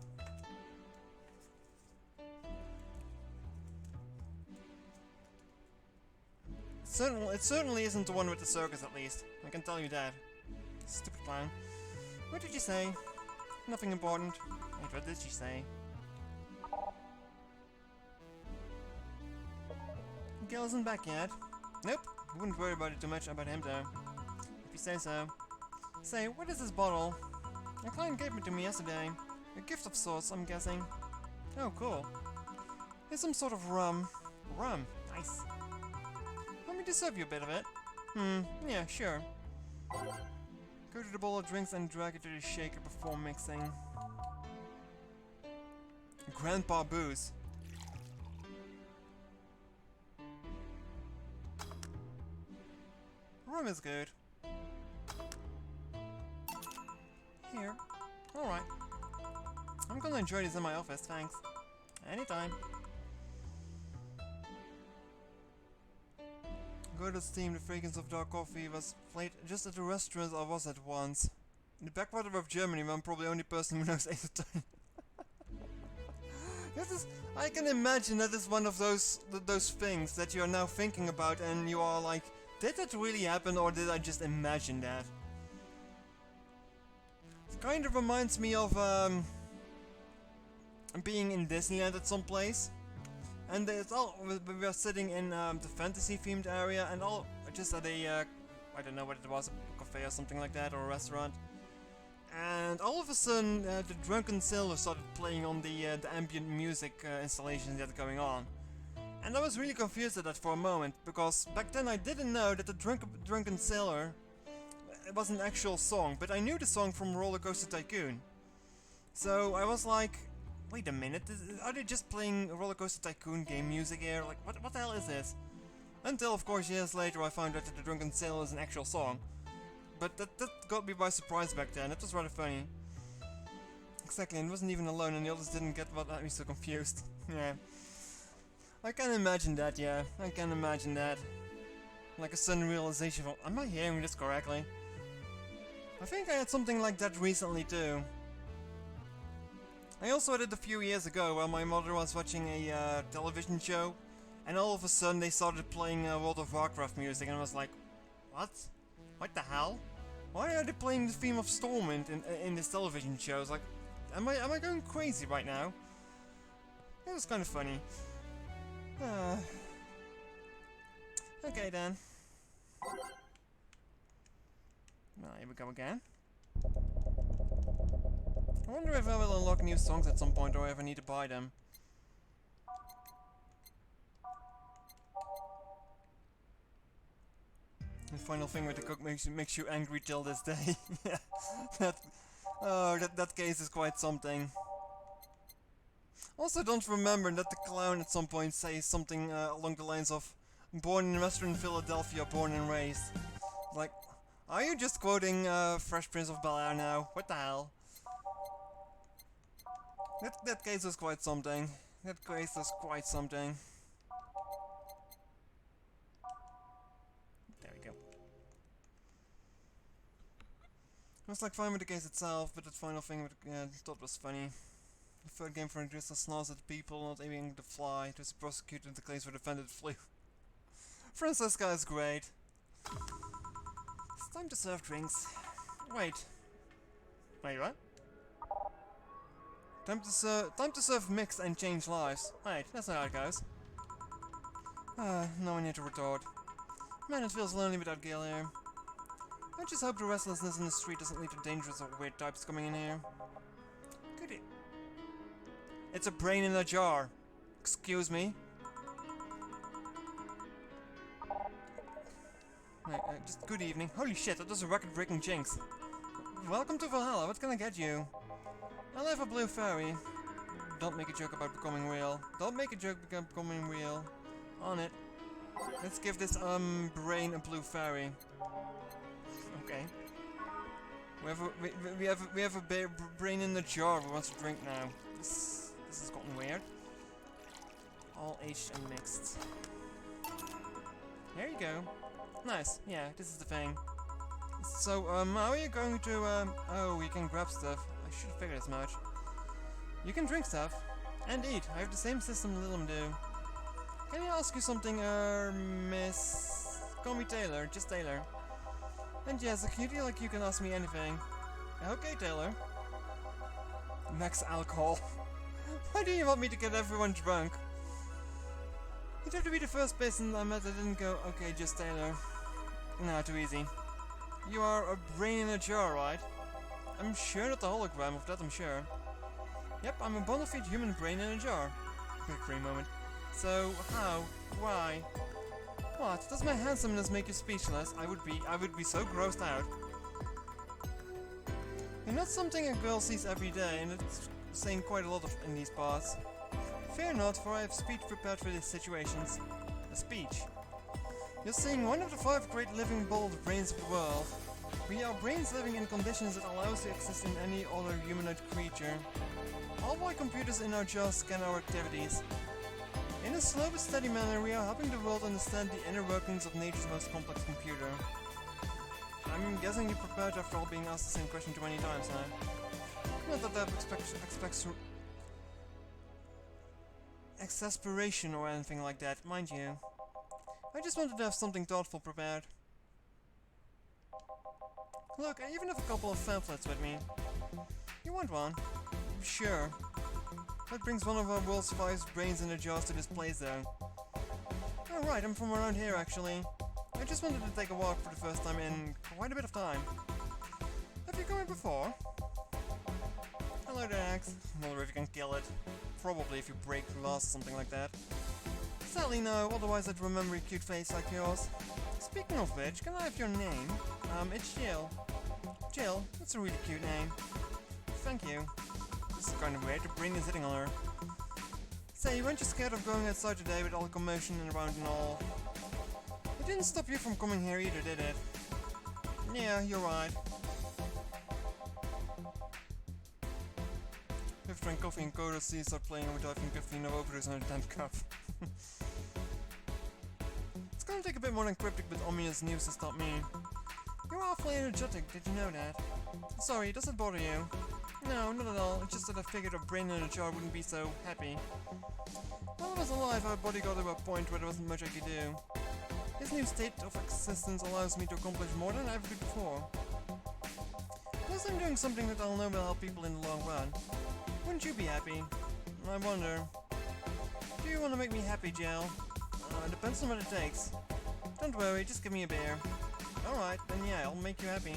It certainly isn't the one with the circus, at least. I can tell you that. Stupid clown. What did you say? Nothing important. Wait, what did she say? Gil isn't back yet. Nope. Wouldn't worry about it too much about him, though. If you say so. Say, what is this bottle? A client gave it to me yesterday. A gift of sorts, I'm guessing. Oh, cool. It's some sort of rum. Rum. Nice. Want me to serve you a bit of it? Yeah, sure. Go to the bowl of drinks and drag it to the shaker before mixing. Grandpa booze. Rum is good. Here. Alright. I'm gonna enjoy this in my office, thanks. Anytime. Go to steam, the fragrance of dark coffee was played just at the restaurant I was at once. In the backwater of Germany, where I'm probably the only person who knows Azotin. I can imagine that is one of those things that you are now thinking about and you are like, did that really happen or did I just imagine that? It kind of reminds me of being in Disneyland at some place. And it's all, we were sitting in the fantasy themed area and all just at a, I don't know what it was, a cafe or something like that, or a restaurant. And all of a sudden the Drunken Sailor started playing on the ambient music installations that are going on. And I was really confused at that for a moment, because back then I didn't know that the Drunken Sailor it was an actual song, but I knew the song from Roller Coaster Tycoon. So I was like, wait a minute, are they just playing Roller Coaster Tycoon game music here? Like, what the hell is this? Until, of course, years later I found out that the Drunken Sailor is an actual song. But that got me by surprise back then, it was rather funny. Exactly, and it wasn't even alone and the others didn't get what had me so confused. Yeah. I can imagine that, yeah, I can imagine that. Like a sudden realization of, am I hearing this correctly? I think I had something like that recently too. I also had it a few years ago where my mother was watching a television show and all of a sudden they started playing World of Warcraft music and I was like, what? What the hell? Why are they playing the theme of Stormwind in this television show? It's like, am I going crazy right now? It was kind of funny. Okay then. Well, here we go again. I wonder if I will unlock new songs at some point or if I need to buy them. The final thing with the cook makes you angry till this day. Yeah, that case is quite something. Also, don't remember that the clown at some point says something along the lines of "born in Western Philadelphia, born and raised." Like, are you just quoting Fresh Prince of Bel-Air now? What the hell? That case was quite something. That case was quite something. There we go. It was like fine with the case itself, but that final thing I thought was funny. The third game for introduced snarls at people not aiming to fly. It was prosecuted the claims for defendant flew. Francesca is great. It's time to serve drinks. Wait. Wait, what? Time to serve mixed and change lives. Wait, that's not how it goes. No one here to retort. Man, it feels lonely without Gil here. I just hope the restlessness in the street doesn't lead to dangerous or weird types coming in here. Goody. It's a brain in a jar. Excuse me. Just good evening. Holy shit, that was a record-breaking jinx. Welcome to Valhalla. What can I get you? I'll have a blue fairy. Don't make a joke about becoming real. Don't make a joke about becoming real. On it. Let's give this brain a blue fairy. Okay. We have a brain in the jar who wants to drink now. This has gotten weird. All aged and mixed. There you go. Nice. Yeah, this is the thing. So, how are you going to, oh, you can grab stuff. I should have figured as much. You can drink stuff. And eat. I have the same system Lilum do. Can I ask you something, Miss... Call me Taylor. Just Taylor. And yes, a cutie like you can ask me anything. Okay, Taylor. Max alcohol. Why do you want me to get everyone drunk? You'd have to be the first person I met that didn't go, okay, just Taylor. Nah, too easy. You are a brain in a jar, right? I'm sure not the hologram, of that I'm sure. Yep, I'm a bona fide human brain in a jar. Quick brain moment. So, how? Why? What? Does my handsomeness make you speechless? I would be so grossed out. You're not something a girl sees every day, and it's saying quite a lot in these parts. Fear not, for I have speech prepared for these situations. A speech. You're seeing one of the 5 great living bold brains of the world. We are brains living in conditions that allow us to exist in any other humanoid creature. All while computers in our jaws scan our activities. In a slow but steady manner, we are helping the world understand the inner workings of nature's most complex computer. I'm guessing you're prepared after all being asked the same question 20 times now. Not that that expects exasperation or anything like that, mind you. I just wanted to have something thoughtful prepared. Look, I even have a couple of pamphlets with me. You want one? Sure. That brings one of our world's 5 brains in a jar to this place though. Oh right, I'm from around here actually. I just wanted to take a walk for the first time in quite a bit of time. Have you come here before? Hello there, Axe. Wonder if you can kill it. Probably if you break glass or something like that. Sadly no, otherwise I'd remember a cute face like yours. Speaking of which, can I have your name? It's Jill. Jill, that's a really cute name. Thank you. This is kind of weird, the brain is hitting on her. Say, weren't you scared of going outside today with all the commotion and around and all? It didn't stop you from coming here either, did it? Yeah, you're right. If drank coffee and Coda C start playing with diving caffeine no overdose on a 10th cup. It's gonna take a bit more than cryptic but ominous news to stop me. You're awfully energetic, did you know that? Sorry, does it bother you? No, not at all, it's just that I figured a brain in a jar wouldn't be so happy. While I was alive, our body got to a point where there wasn't much I could do. This new state of existence allows me to accomplish more than I ever did before. Plus I'm doing something that I'll know will help people in the long run. Wouldn't you be happy? I wonder. Do you want to make me happy, Jill? Depends on what it takes. Don't worry, just give me a beer. Alright, then yeah, I'll make you happy.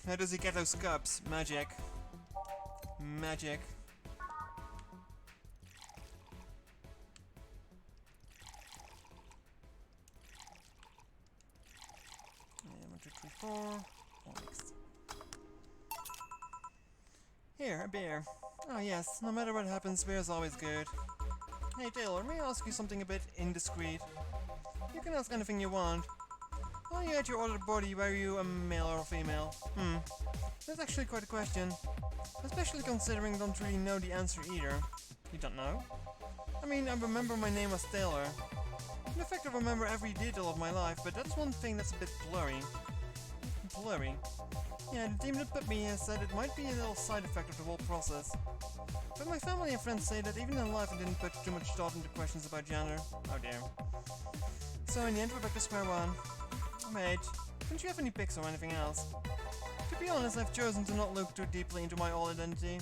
How does he get those cups? Magic. Magic. Yeah, 1, 2, 3, 4. Oh, next. Here, a beer. Oh yes, no matter what happens, beer is always good. Hey Taylor, may I ask you something a bit indiscreet? You can ask anything you want. While you had your other body, were you a male or a female? That's actually quite a question. Especially considering I don't really know the answer either. You don't know? I mean, I remember my name was Taylor. In fact, I remember every detail of my life, but that's one thing that's a bit blurry. Blurry? Yeah, the demon that put me here said it might be a little side effect of the whole process. But my family and friends say that even in life I didn't put too much thought into questions about gender. Oh dear. So in the end we're back to square one. Wait, don't you have any pics or anything else? To To be honest, I've chosen to not look too deeply into my all identity.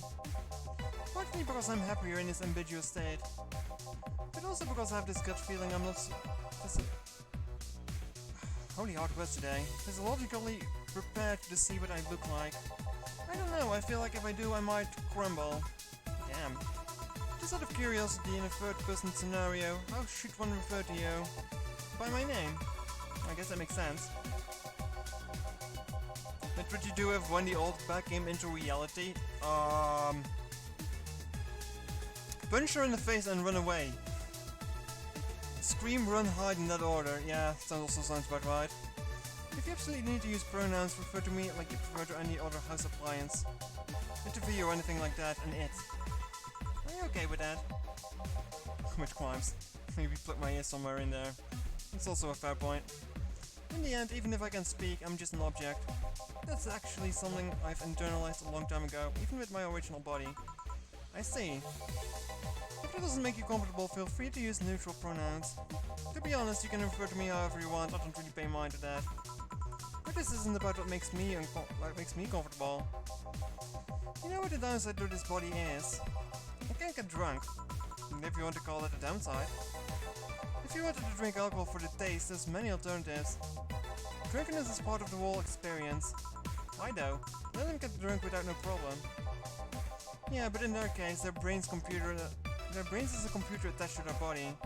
Partly because I'm happier in this ambiguous state, but also because I have this gut feeling I'm not holy hard words today. Physiologically prepared to see what I look like. I don't know, I feel like if I do I might crumble. Damn. Just out of curiosity, in a third-person scenario, how should one refer to you? By my name. I guess that makes sense. That's what you do if when the old back came into reality. Punch her in the face and run away. Scream, run, hide in that order. Yeah, that also sounds about right. If you absolutely need to use pronouns, refer to me like you prefer to any other house appliance. Interview or anything like that, and it. Are you okay with that? Which crimes? Maybe plug my ears somewhere in there. It's also a fair point. In the end, even if I can speak, I'm just an object. That's actually something I've internalized a long time ago, even with my original body. I see. If that doesn't make you comfortable, feel free to use neutral pronouns. To be honest, you can refer to me however you want, I don't really pay mind to that. But this isn't about what makes me comfortable. You know what the downside to this body is? I can't get drunk, if you want to call that a downside. If you wanted to drink alcohol for the taste, there's many alternatives. Drunkenness is part of the whole experience. Why though? Let them get drunk without no problem. Yeah, but in their case, their brains is a computer attached to their body.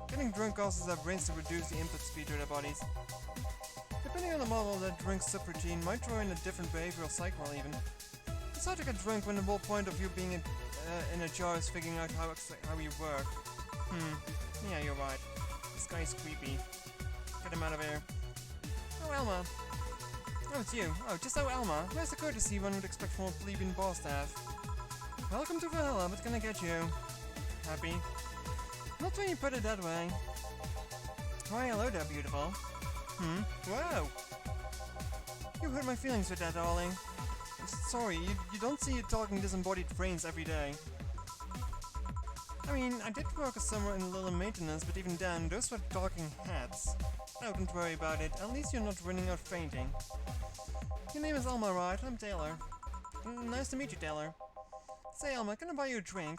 Getting drunk causes their brains to reduce the input speed to their bodies. Depending on the model, that drink subroutine might throw in a different behavioral cycle even. It's hard to get drunk when the whole point of you being in a jar is figuring out how you work. Yeah, you're right. This guy is creepy. Get him out of here. Oh, Elma. Oh, it's you. Oh, just so Elma. Where's the courtesy one would expect from a plebeian boss staff? Welcome to VA11, what can I get you? Happy? Not when you put it that way. Why, hello there, beautiful. Wow! You hurt my feelings with that, darling. Sorry, you don't see you talking disembodied brains every day. I mean, I did work a summer in little maintenance, but even then, those were talking heads. Oh, don't worry about it, at least you're not running out fainting. Your name is Elma, right? I'm Taylor. Nice to meet you, Taylor. Say, Elma, can I buy you a drink?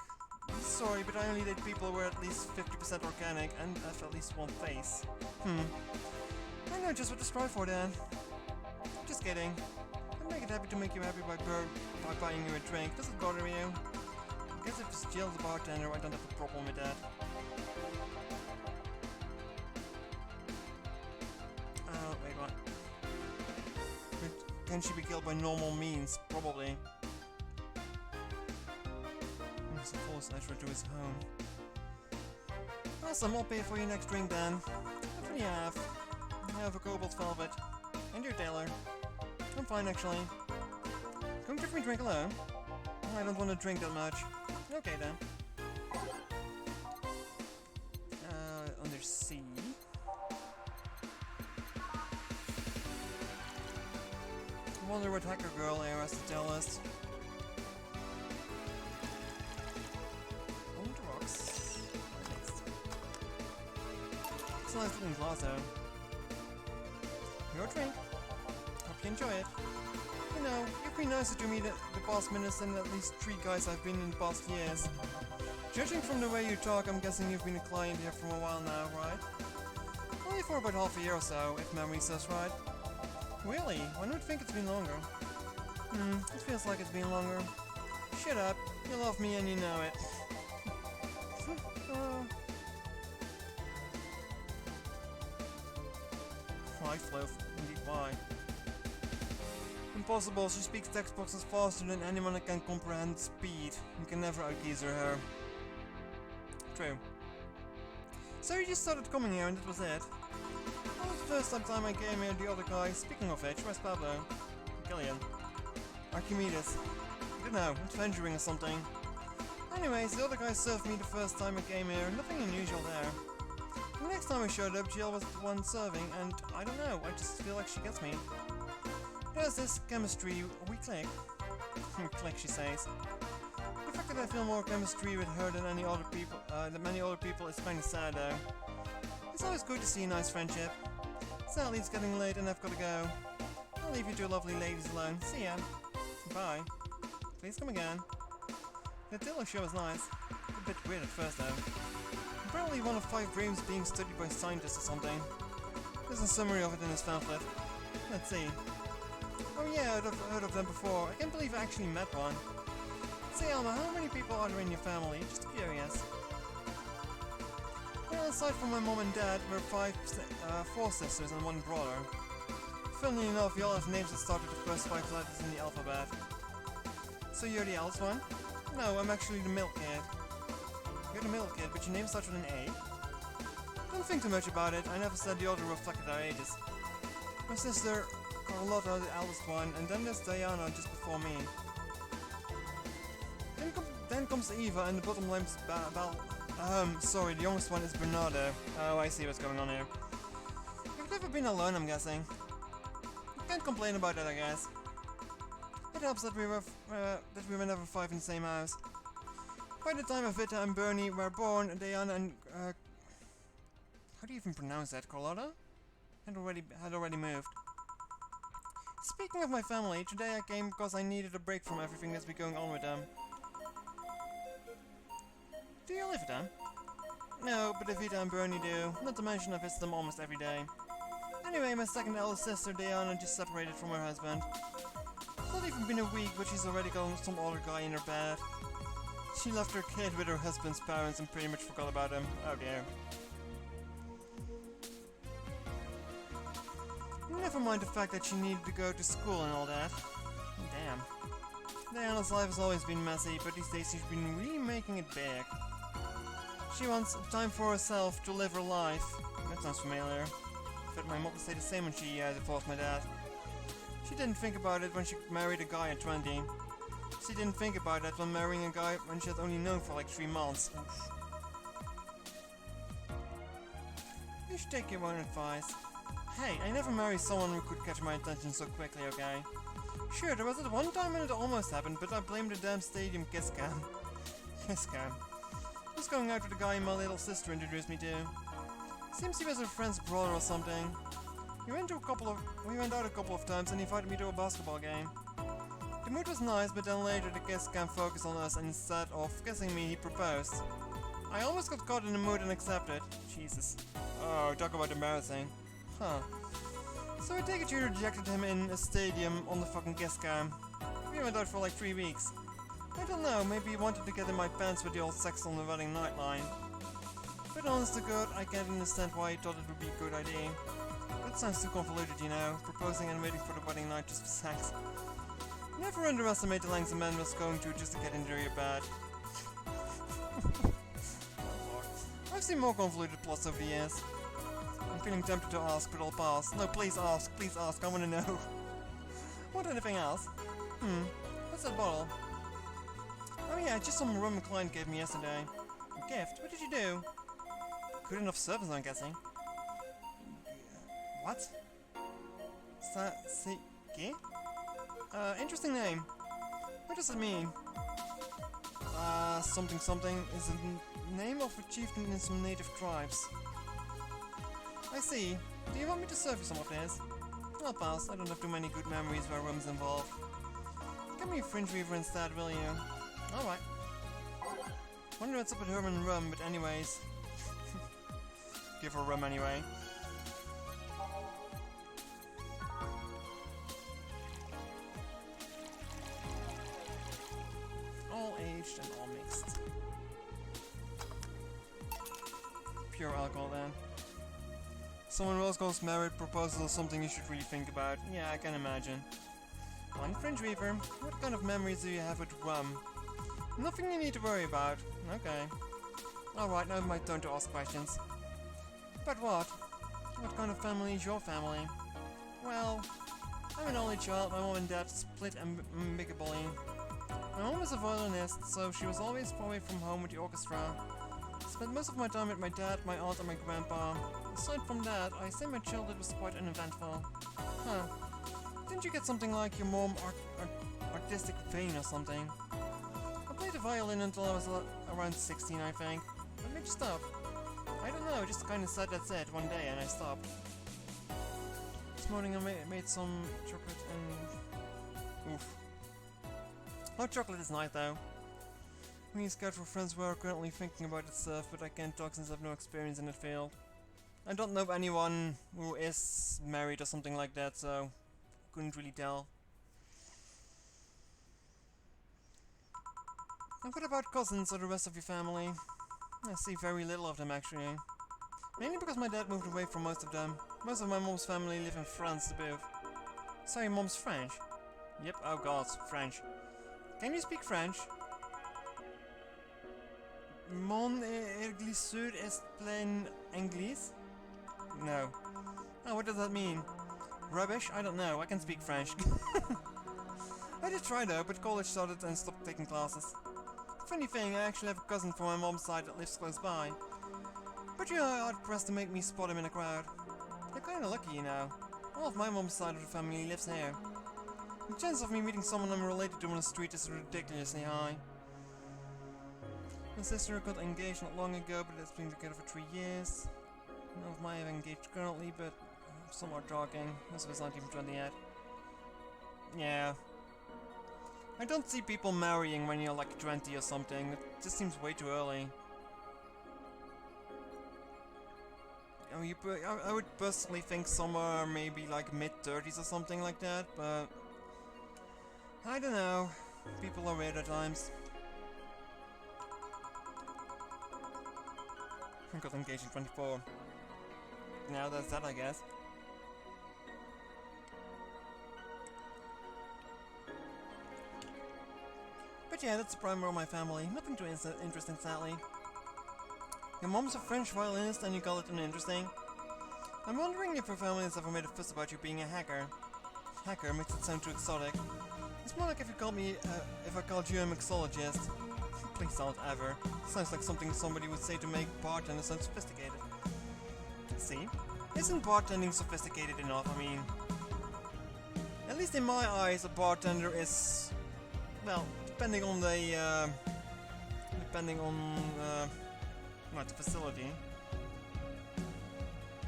Sorry, but I only date people who are at least 50% organic and have at least one face. I know just what to strive for then. Just kidding. I'd make it happy to make you happy by buying you a drink. Does it bother you? I guess if it's Jill's the bartender, I don't have a problem with that. Wait, what? But can she be killed by normal means? Probably. It's a full sledge to his home. Awesome, I'll pay for your next drink then. What do you have? I have a cobalt velvet. And your Taylor. I'm fine actually. Going to give me a drink alone? I don't want to drink that much. Okay then. Under C. I wonder what hacker girl here has to tell us. On the rocks. Next. It's a nice looking glass though. Your drink. Hope you enjoy it. You know, you've been nicer to me the past minutes than at least 3 guys I've been in the past years. Judging from the way you talk, I'm guessing you've been a client here for a while now, right? Only for about half a year or so, if memory serves right. Really? One would think it's been longer. It feels like it's been longer. Shut up. You love me and you know it. Why, Fluff? Indeed, why? Impossible, she speaks text boxes faster than anyone that can comprehend speed. You can never outgeezer her. True. So you just started coming here and that was it? That was the first time I came here, the other guy. Speaking of which, where's Pablo? Killian. Archimedes. I don't know, adventuring or something. Anyways, the other guy served me the first time I came here, nothing unusual there. The next time I showed up, Jill was the one serving, and I don't know, I just feel like she gets me. There's this chemistry, we click. Click, she says. The fact that I feel more chemistry with her than many other people is kinda sad though. It's always good to see a nice friendship. Sadly, it's getting late and I've gotta go. I'll leave you two lovely ladies alone. See ya. Bye. Please come again. The Dillo show was nice. A bit weird at first though. Apparently one of 5 dreams being studied by scientists or something. There's a summary of it in his pamphlet. Let's see. Oh yeah, I've heard of them before. I can't believe I actually met one. Say Alma, how many people are there in your family? Just curious. Well, aside from my mom and dad, we're 4 sisters and 1 brother. Funnily enough, we all have names that start with the first 5 letters in the alphabet. So you're the eldest one? No, I'm actually the middle kid. You're the middle kid, but your name starts with an A? Don't think too much about it, I never said the order reflected our ages. My sister, Carlotta, the eldest one, and then there's Diana just before me. Then comes Eva, and the bottom line's sorry, the youngest one is Bernardo. Oh, I see what's going on here. You've never been alone, I'm guessing. You can't complain about that, I guess. It helps that we were never 5 in the same house. By the time Vita and Bernie were born, Diana and how do you even pronounce that? Carlotta? Had already moved. Speaking of my family, today I came because I needed a break from everything that's been going on with them. Do you live with them? No, but Evita and Bernie do. Not to mention I visit them almost every day. Anyway, my second eldest sister, Diana, just separated from her husband. It's not even been a week, but she's already got some other guy in her bed. She left her kid with her husband's parents and pretty much forgot about him. Oh dear. Never mind the fact that she needed to go to school and all that. Damn. Diana's life has always been messy, but these days she's been really making it big. She wants time for herself to live her life. That sounds familiar. I bet my mom would say the same when she divorced my dad. She didn't think about it when she married a guy at 20. She didn't think about it when marrying a guy when she had only known for like 3 months. Oof. You should take your own advice. Hey, I never married someone who could catch my attention so quickly, okay? Sure, there was that one time when it almost happened, but I blamed the damn stadium kiss cam. Kiss cam. I was going out with a guy my little sister introduced me to. Seems he was her friend's brother or something. We went out a couple of times and he invited me to a basketball game. The mood was nice, but then later the kiss cam focused on us and instead of kissing me, he proposed. I almost got caught in the mood and accepted. Jesus. Oh, talk about embarrassing. Huh. So I take it you rejected him in a stadium on the fucking kiss cam. We went out for like 3 weeks. I don't know, maybe he wanted to get in my pants with the old sex on the wedding night line. But honest to God, I can't understand why he thought it would be a good idea. That sounds too convoluted, you know, proposing and waiting for the wedding night just for sex. Never underestimate the lengths a man was going to just to get into your bed. Oh Lord. I've seen more convoluted plots over the years. I'm feeling tempted to ask, but I'll pass. No, please ask, I wanna know. Want anything else? What's that bottle? Oh yeah, just some rum a client gave me yesterday. A gift? What did you do? Good enough service, I'm guessing. What? Sa-si-ki? Interesting name. What does it mean? Something something is the name of a chieftain in some native tribes. I see. Do you want me to serve you some of this? I'll pass. I don't have too many good memories where rum's involved. Get me a fringe weaver instead, will you? Alright. Wonder what's up with her and rum, but anyways. Give her rum anyway. All aged and all mixed. Pure alcohol then. Someone else goes married proposal is something you should really think about. Yeah, I can imagine. One fringe weaver. What kind of memories do you have with rum? Nothing you need to worry about. Okay. Alright, now my turn to ask questions. But what? What kind of family is your family? Well, I'm an only child. My mom and dad split amicably. My mom was a violinist, so she was always far away from home with the orchestra. Spent most of my time with my dad, my aunt and my grandpa. Aside from that, I say my childhood was quite uneventful. Huh. Didn't you get something like your mom artistic vein or something? I played the violin until I was around 16, I think. What made you stop? I don't know, just kinda said that's it one day and I stopped. This morning I made some chocolate and... Oof. Hot chocolate is nice though. I'm being scared for friends who are currently thinking about it stuff, but I can't talk since I have no experience in the field. I don't know anyone who is married or something like that, so couldn't really tell. And what about cousins or the rest of your family? I see very little of them actually. Mainly because my dad moved away from most of them. Most of my mom's family live in France to boot. So your mom's French? Yep, oh god, French. Can you speak French? Mon glissure est plein anglais? No. Oh, what does that mean? Rubbish? I don't know, I can speak French. I did try though, but college started and stopped taking classes. Funny thing, I actually have a cousin from my mom's side that lives close by. But you're hard pressed to make me spot him in a crowd. You're kinda lucky, you know. All of my mom's side of the family lives here. The chance of me meeting someone I'm related to on the street is ridiculously high. My sister got engaged not long ago, but it's been together for 3 years. None of mine are engaged currently, but some are talking. Most of us aren't even 20 yet. Yeah. I don't see people marrying when you're like 20 or something. It just seems way too early. I would personally think somewhere maybe like mid-30s or something like that, but I don't know. People are weird at times. I got engaged in 24. Now that's that, I guess. But yeah, that's the primer of my family. Nothing too interesting, sadly. Your mom's a French violinist and you call it uninteresting? I'm wondering if your family has ever made a fuss about you being a hacker. Hacker makes it sound too exotic. It's more like if you called me, if I called you a mixologist. Please don't ever. Sounds like something somebody would say to make bartender sound sophisticated. See? Isn't bartending sophisticated enough? I mean... At least in my eyes, a bartender is... Well, depending on the, the facility,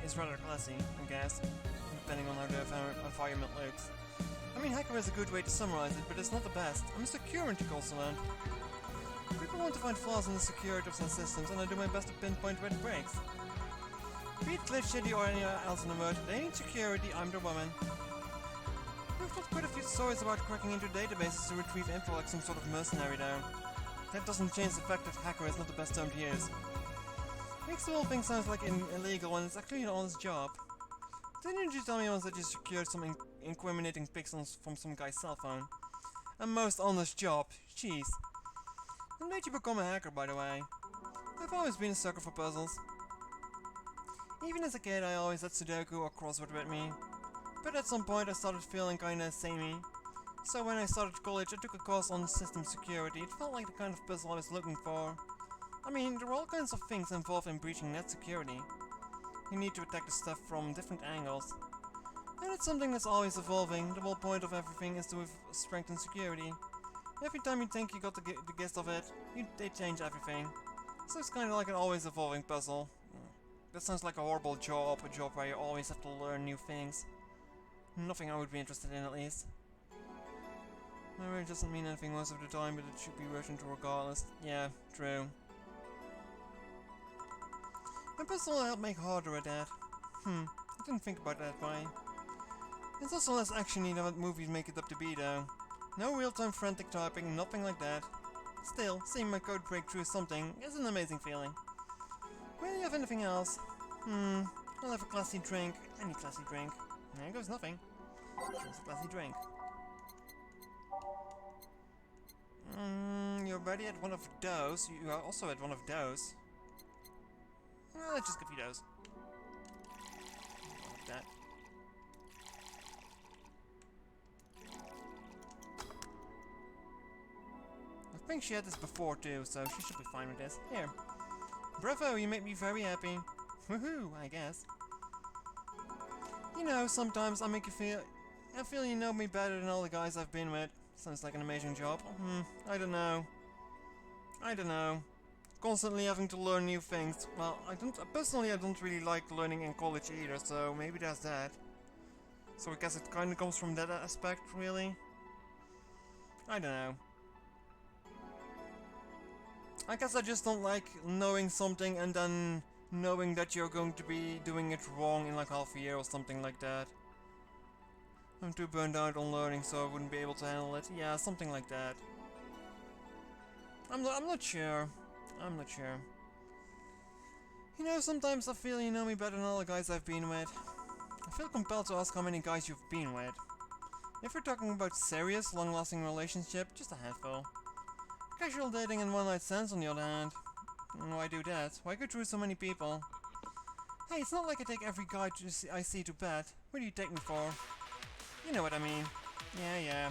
is rather classy, I guess, depending on how the environment looks. I mean, hacker is a good way to summarize it, but it's not the best. I'm a security consultant. People want to find flaws in the security of some systems, and I do my best to pinpoint where it breaks. Be it Glitch City or anywhere else in the world, they need security, I'm the woman. We've got quite a few stories about cracking into databases to retrieve info like some sort of mercenary though. That doesn't change the fact that hacker is not the best term to use. Makes the whole thing sound like illegal when it's actually an honest job. Didn't you tell me once that you secured some incriminating pixels from some guy's cell phone? A most honest job, jeez. What made you become a hacker, by the way? I've always been a sucker for puzzles. Even as a kid, I always had Sudoku or crossword with me. But at some point I started feeling kinda samey. So when I started college, I took a course on system security. It felt like the kind of puzzle I was looking for. I mean, there are all kinds of things involved in breaching net security. You need to attack the stuff from different angles. And it's something that's always evolving. The whole point of everything is to strengthen security. Every time you think you got the gist of it, they change everything. So it's kinda like an always evolving puzzle. That sounds like a horrible job, a job where you always have to learn new things. Nothing I would be interested in, at least. Marriage doesn't mean anything most of the time, but it should be rushed into regardless. Yeah, true. My puzzle will help make harder at that. I didn't think about that way. It's also less actiony than what movies make it up to be, though. No real-time frantic typing, nothing like that. Still, seeing my code break through something is an amazing feeling. Will you have anything else? I'll have a classy drink. Any classy drink. There goes nothing. Just a classy drink. You're already at one of those. You are also at one of those. Well, let's just give you those. Like that. I think she had this before too, so she should be fine with this. Here. Bravo, you make me very happy. Woohoo, I guess. You know, sometimes I make you feel... I feel you know me better than all the guys I've been with. Sounds like an amazing job. I don't know. Constantly having to learn new things. Well, personally I don't really like learning in college either, so maybe that's that. So I guess it kinda comes from that aspect, really? I don't know. I guess I just don't like knowing something and then knowing that you're going to be doing it wrong in like half a year or something like that. I'm too burned out on learning, so I wouldn't be able to handle it. Yeah, something like that. I'm not sure. I'm not sure. You know, sometimes I feel you know me better than all the guys I've been with. I feel compelled to ask how many guys you've been with. If we're talking about serious, long-lasting relationship, just a handful. Casual dating and one-night stands on the other hand. Why do that? Why go through so many people? Hey, it's not like I take every guy I see to bed. What do you take me for? You know what I mean. Yeah.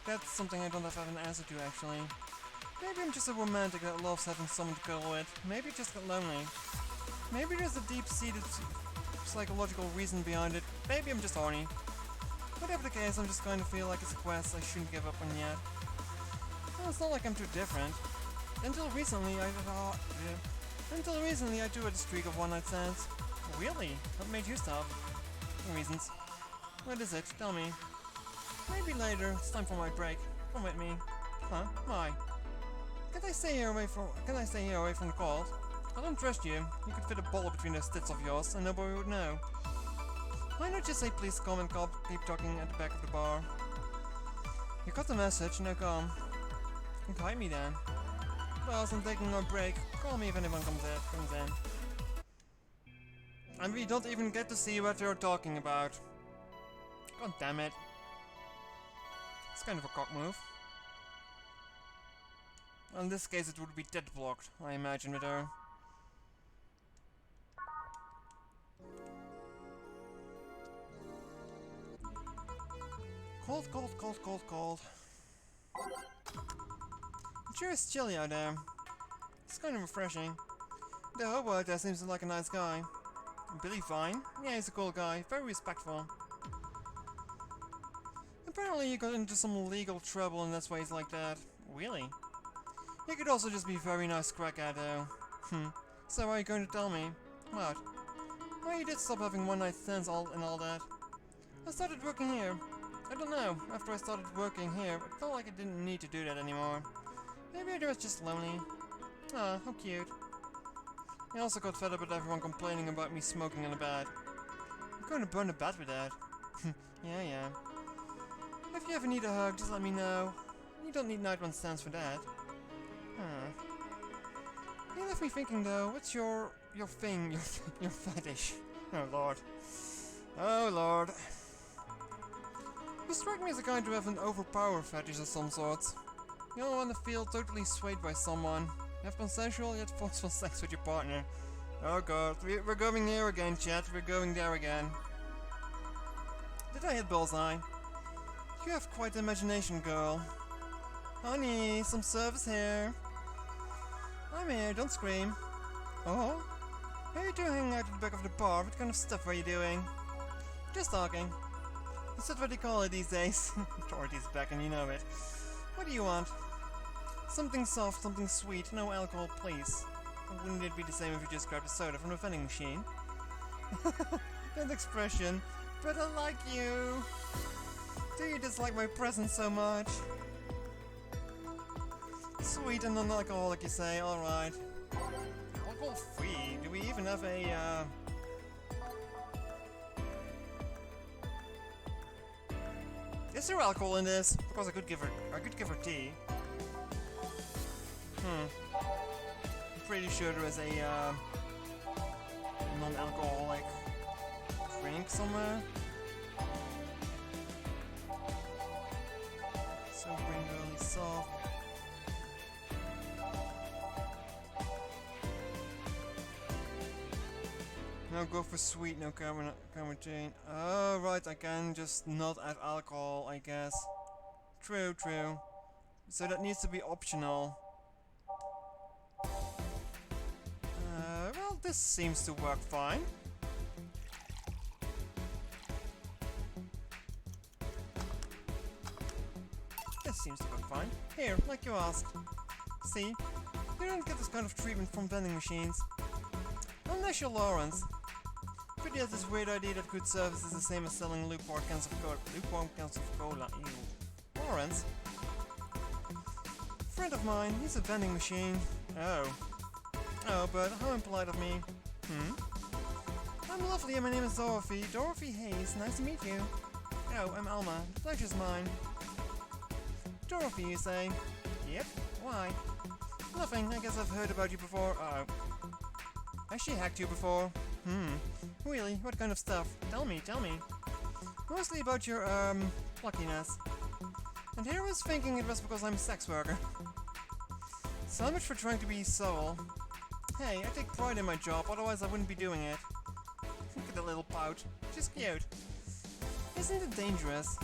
That's something I don't have an answer to, actually. Maybe I'm just a romantic that loves having someone to cuddle with. Maybe I just get lonely. Maybe there's a deep-seated psychological reason behind it. Maybe I'm just horny. Whatever the case, I'm just going to feel like it's a quest I shouldn't give up on yet. Well, it's not like I'm too different. Until recently, I do had a streak of one-night stands. Really? What made you stop? Reasons. What is it? Tell me. Maybe later. It's time for my break. Come with me. Huh? Why? Can I stay here away from the calls? I don't trust you. You could fit a ball between those tits of yours, and nobody would know. Why not just say please come and keep talking at the back of the bar? You got the message. Now come. Invite me then. Well, as I'm taking a break, call me if anyone comes in. And we don't even get to see what you're talking about. God damn it. It's kind of a cock move. Well, in this case it would be dead blocked, I imagine, with her. Cold. It sure is chilly out there. It's kind of refreshing. The hobo out there seems like a nice guy. Billy Fine? Yeah, he's a cool guy, very respectful. Apparently he got into some legal trouble and that's why he's like that. Really? He could also just be a very nice crackhead though. So what are you going to tell me? What? Why you did stop having one-night stands and all that? I started working here. I don't know, after I started working here, it felt like I didn't need to do that anymore. Maybe I was just lonely. Ah, how cute. I also got fed up with everyone complaining about me smoking in the bed. I'm going to burn the bed with that. Yeah. If you ever need a hug, just let me know. You don't need night one stands for that. You left me thinking though, what's your thing, your fetish? Oh lord. You strike me as a guy to have an overpower fetish of some sort. You don't want to feel totally swayed by someone. Have consensual yet forceful sex with your partner. Oh god, we're going there again, chat. We're going there again. Did I hit bullseye? You have quite the imagination, girl. Honey, some service here. I'm here, don't scream. Oh? How are you doing hanging out at the back of the bar? What kind of stuff are you doing? Just talking. Is that what they call it these days? Authority's back and you know it. What do you want? Something soft, something sweet, no alcohol, please. Wouldn't it be the same if you just grabbed a soda from the vending machine? That expression. But I like you. Do you dislike my presence so much? Sweet and non-alcoholic, you say? Alright. Alcohol free? Do we even have a, Is there alcohol in this? Because I could give her tea. I'm pretty sure there is a non-alcoholic drink somewhere. So bring really soft. No, go for sweet, no carbonated. Oh, right, I can just not add alcohol, I guess. True. So that needs to be optional. Well, this seems to work fine. This seems to work fine. Here, like you asked. See? You don't get this kind of treatment from vending machines. Unless you're Lawrence. But he has this weird idea that good service is the same as selling lukewarm cans of cola. Lukewarm cans of cola, ew. Lawrence? Friend of mine, he's a vending machine. Oh. Oh, but how impolite of me. I'm lovely and my name is Dorothy. Dorothy Hayes, nice to meet you. Oh, I'm Alma. The pleasure's mine. Dorothy, you say? Yep. Why? Nothing. I guess I've heard about you before. Uh-oh. Has she hacked you before? Really? What kind of stuff? Tell me, tell me. Mostly about your, pluckiness. And here I was thinking it was because I'm a sex worker. So much for trying to be subtle. Hey, I take pride in my job, otherwise I wouldn't be doing it. Look at the little pout. She's cute. Isn't it dangerous?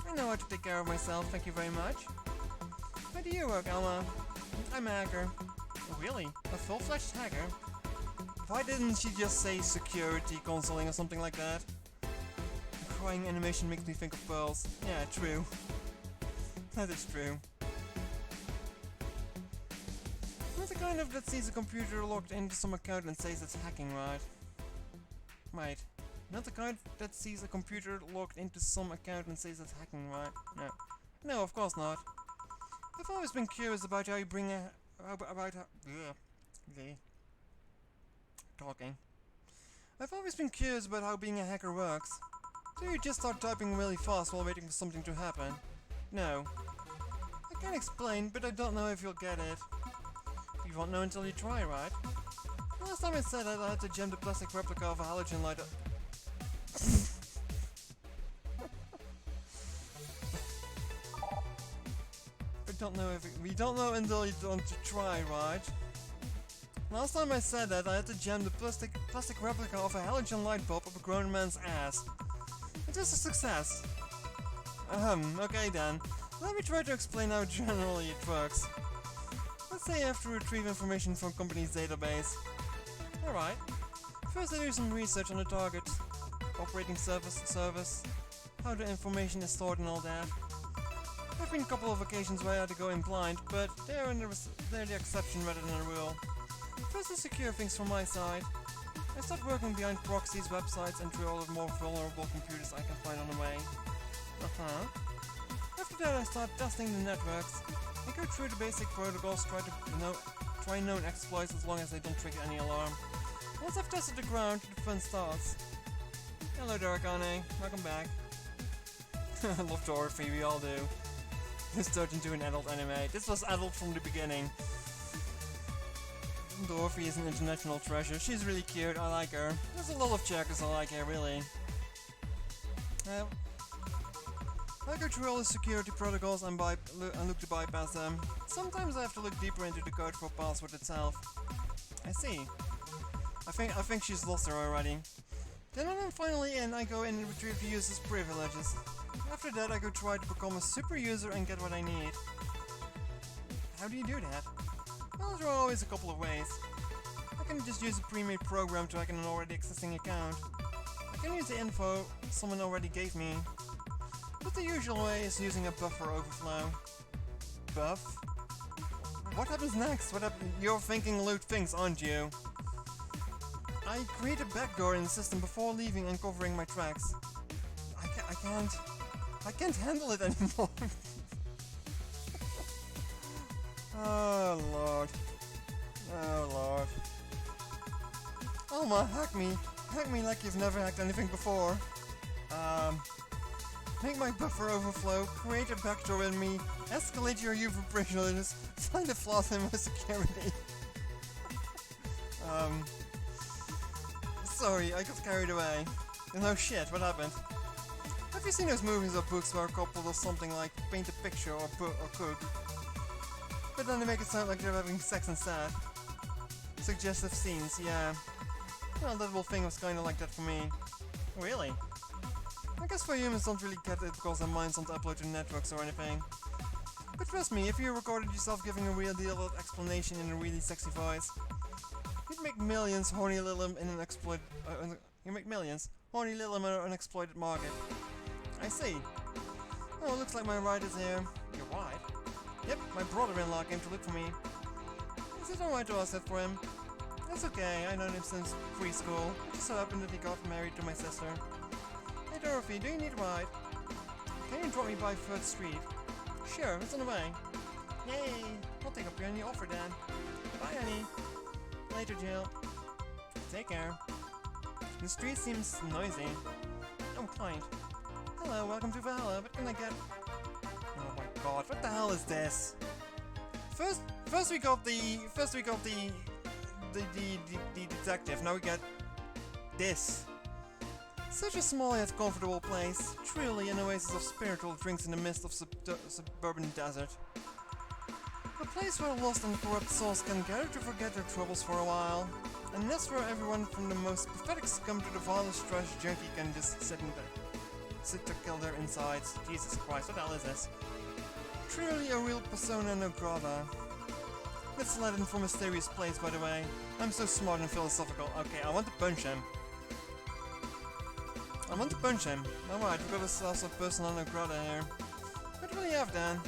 I know how to take care of myself, thank you very much. How do you work, Alma? I'm a hacker. Really? A full-fledged hacker? Why didn't she just say security consoling or something like that? The crying animation makes me think of pearls. Yeah, true. That is true. Not the kind of that sees a computer logged into some account and says it's hacking, right? Right. Not the kind that sees a computer logged into some account and says it's hacking, right? No. No, of course not. I've always been curious about how you bring a... Talking. I've always been curious about how being a hacker works. Do you just start typing really fast while waiting for something to happen? No. I can't explain, but I don't know if you'll get it. You won't know until you try, right? Last time I said that I had to jam the plastic replica of a halogen light up. We don't know until you don't try, right? Last time I said that I had to jam the plastic replica of a halogen light bulb up a grown man's ass. It was a success. Okay then. Let me try to explain how generally it works. Let's say I have to retrieve information from a company's database. Alright. First I do some research on the target, operating service, how the information is stored and all that. There have been a couple of occasions where I had to go in blind, but they're the exception rather than the rule. First I secure things from my side. I start working behind proxies, websites, and through all the more vulnerable computers I can find on the way. After that I start testing the networks. I go through the basic protocols, try known exploits as long as they don't trigger any alarm. Once I've tested the ground, the fun starts. Hello Doragane, welcome back. I love Dorothy, we all do. This turned into an adult anime. This was adult from the beginning. Dorothy is an international treasure. She's really cute, I like her. There's a lot of checkers I like her, really. I go through all the security protocols and look to bypass them. Sometimes I have to look deeper into the code for password itself. I see. I think she's lost her already. Then when I'm finally in, I go in and retrieve the user's privileges. After that I go try to become a super user and get what I need. How do you do that? Well, there are always a couple of ways. I can just use a pre-made program to hack an already existing account. I can use the info someone already gave me. But the usual way is using a buffer overflow. Buff? What happens next? You're thinking loot things, aren't you? I create a backdoor in the system before leaving and covering my tracks. I can't handle it anymore. Oh lord. Oh lord. Alma, hack me. Hack me like you've never hacked anything before. Make my buffer overflow, create a backdoor in me, escalate your user privileges, find a flaw in my security. Sorry, I got carried away. No shit, what happened? Have you seen those movies or books where a couple does something like paint a picture or cook? But then they make it sound like they're having sex instead. Suggestive scenes, yeah. Well, that whole thing was kinda like that for me. Really? I guess for humans don't really get it because their minds don't upload to networks or anything. But trust me, if you recorded yourself giving a real deal explanation in a really sexy voice, you'd make millions, horny little in an exploited... horny little in an exploited market. I see. Oh, looks like my ride is here. Your ride? Yep, my brother-in-law came to look for me. Is it alright to ask that for him? That's okay, I know him since preschool. Just so happened that he got married to my sister. Hey Dorothy, do you need a ride? Can you drop me by 3rd Street? Sure, it's on the way. Yay! I'll take up your new offer then. Bye, honey. Later, Jill. Take care. The street seems noisy. I'm Client. Hello, welcome to Valhalla. What can I get? Oh my god, what the hell is this? First we got the detective. Now we get this. Such a small yet comfortable place. Truly an oasis of spiritual drinks in the midst of suburban desert. A place where lost and corrupt souls can gather to forget their troubles for a while. And that's where everyone from the most pathetic scum to the vilest trash junkie can just sit to kill their insides. Jesus Christ, what the hell is this? Truly a real persona non grata. That's Latin for mysterious place, by the way. I'm so smart and philosophical. Okay, I want to punch him. Alright, we've got ourselves a persona non grata here. What do we have then?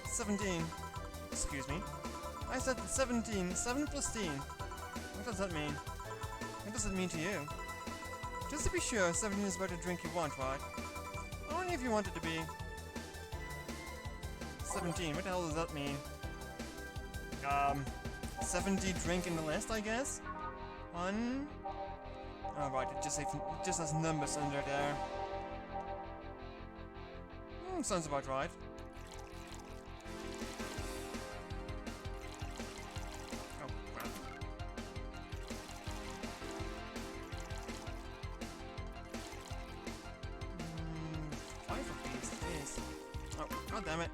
17. Excuse me. I said 17. 7 plus 10. What does that mean? What does it mean to you? Just to be sure, 17 is about the drink you want, right? Only if you want it to be. 17, what the hell does that mean? 70 drink in the list, I guess? 1... Oh right, it just has numbers under there. Sounds about right. Oh, crap. 5 of these, jeez. Oh, god damn it.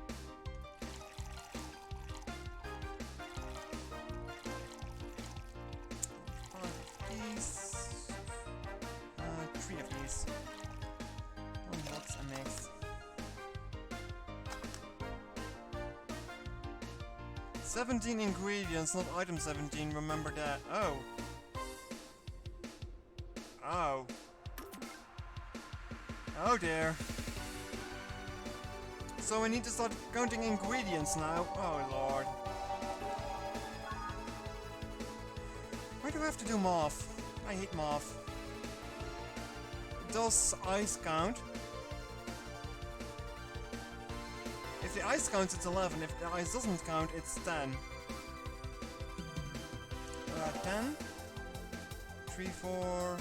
What's a mix? 17 ingredients, not item 17, remember that. Oh. Oh. Oh dear. So we need to start counting ingredients now. Oh lord. Why do I have to do math? I hate math. Does ice count? If the ice counts, it's 11. If the ice doesn't count, it's 10. 10, 3, 4,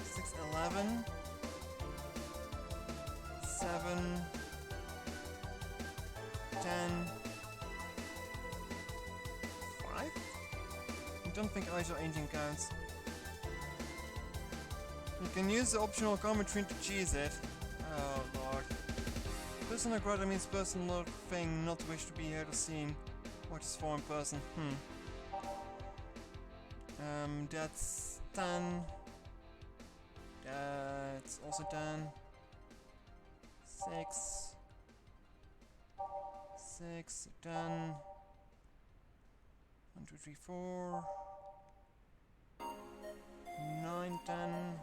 6, 11, 7, 10, 5? I don't think ice or engine counts. You can use the optional commentary to cheese it. Oh lord. Personal grata means personal thing, not wish to be heard or seen. What is foreign person? That's 10. That's also 10. 6. 6, 10. 1, 2, 3, 4. 9, 10.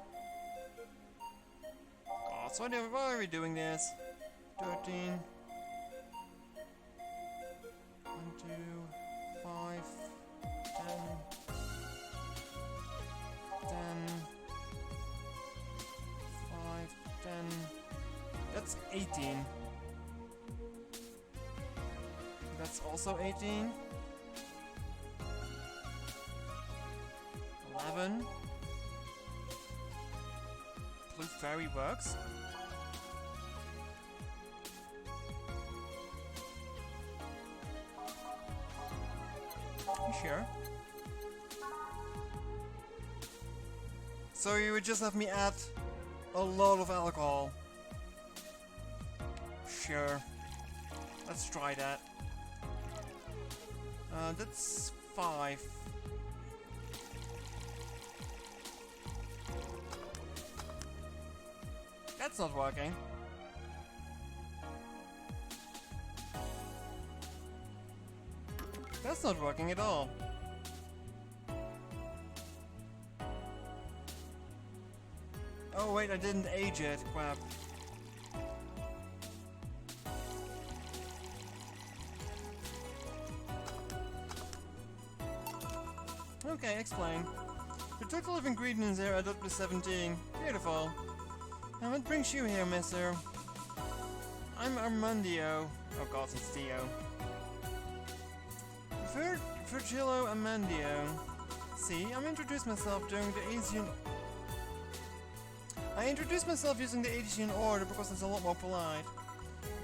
Oh, so why are we doing this? 13. 1, 2, 5, 10. 10. 5, 10. That's 18. That's also 18. 11. Blue fairy works. You sure? So you would just have me add a lot of alcohol. Sure. Let's try that. That's 5. That's not working. That's not working at all. Oh wait, I didn't age it. Crap. Okay, explain. The total of ingredients here add up to 17. Beautiful. And what brings you here, mister? I'm Armandio. Oh god, it's Theo. Virgilio Armandio. See, I introduced myself using the Asian order because it's a lot more polite.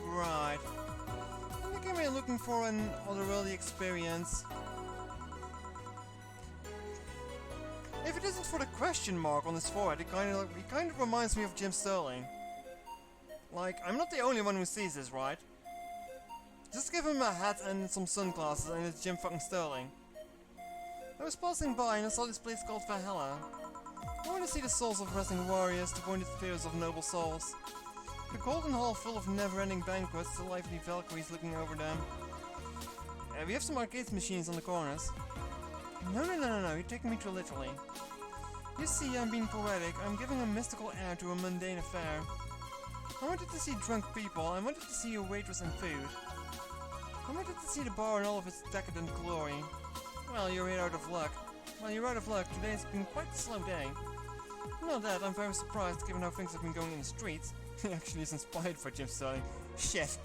Right. I think I'm looking for an otherworldly experience. If it isn't for the question mark on his forehead, it kind of reminds me of Jim Sterling. Like, I'm not the only one who sees this, right? Just give him a hat and some sunglasses and it's Jim fucking Sterling. I was passing by and I saw this place called Valhalla. I want to see the souls of wrestling warriors, the wounded fears of noble souls. The golden hall full of never-ending banquets, the lively Valkyries looking over them. We have some arcade machines on the corners. No, you're taking me too literally. You see, I'm being poetic. I'm giving a mystical air to a mundane affair. I wanted to see drunk people. I wanted to see a waitress and food. I wanted to see the bar in all of its decadent glory. Well, you're out of luck. Today has been quite a slow day. Not that, I'm very surprised given how things have been going in the streets. He actually is inspired by Jim Sterling. Shit.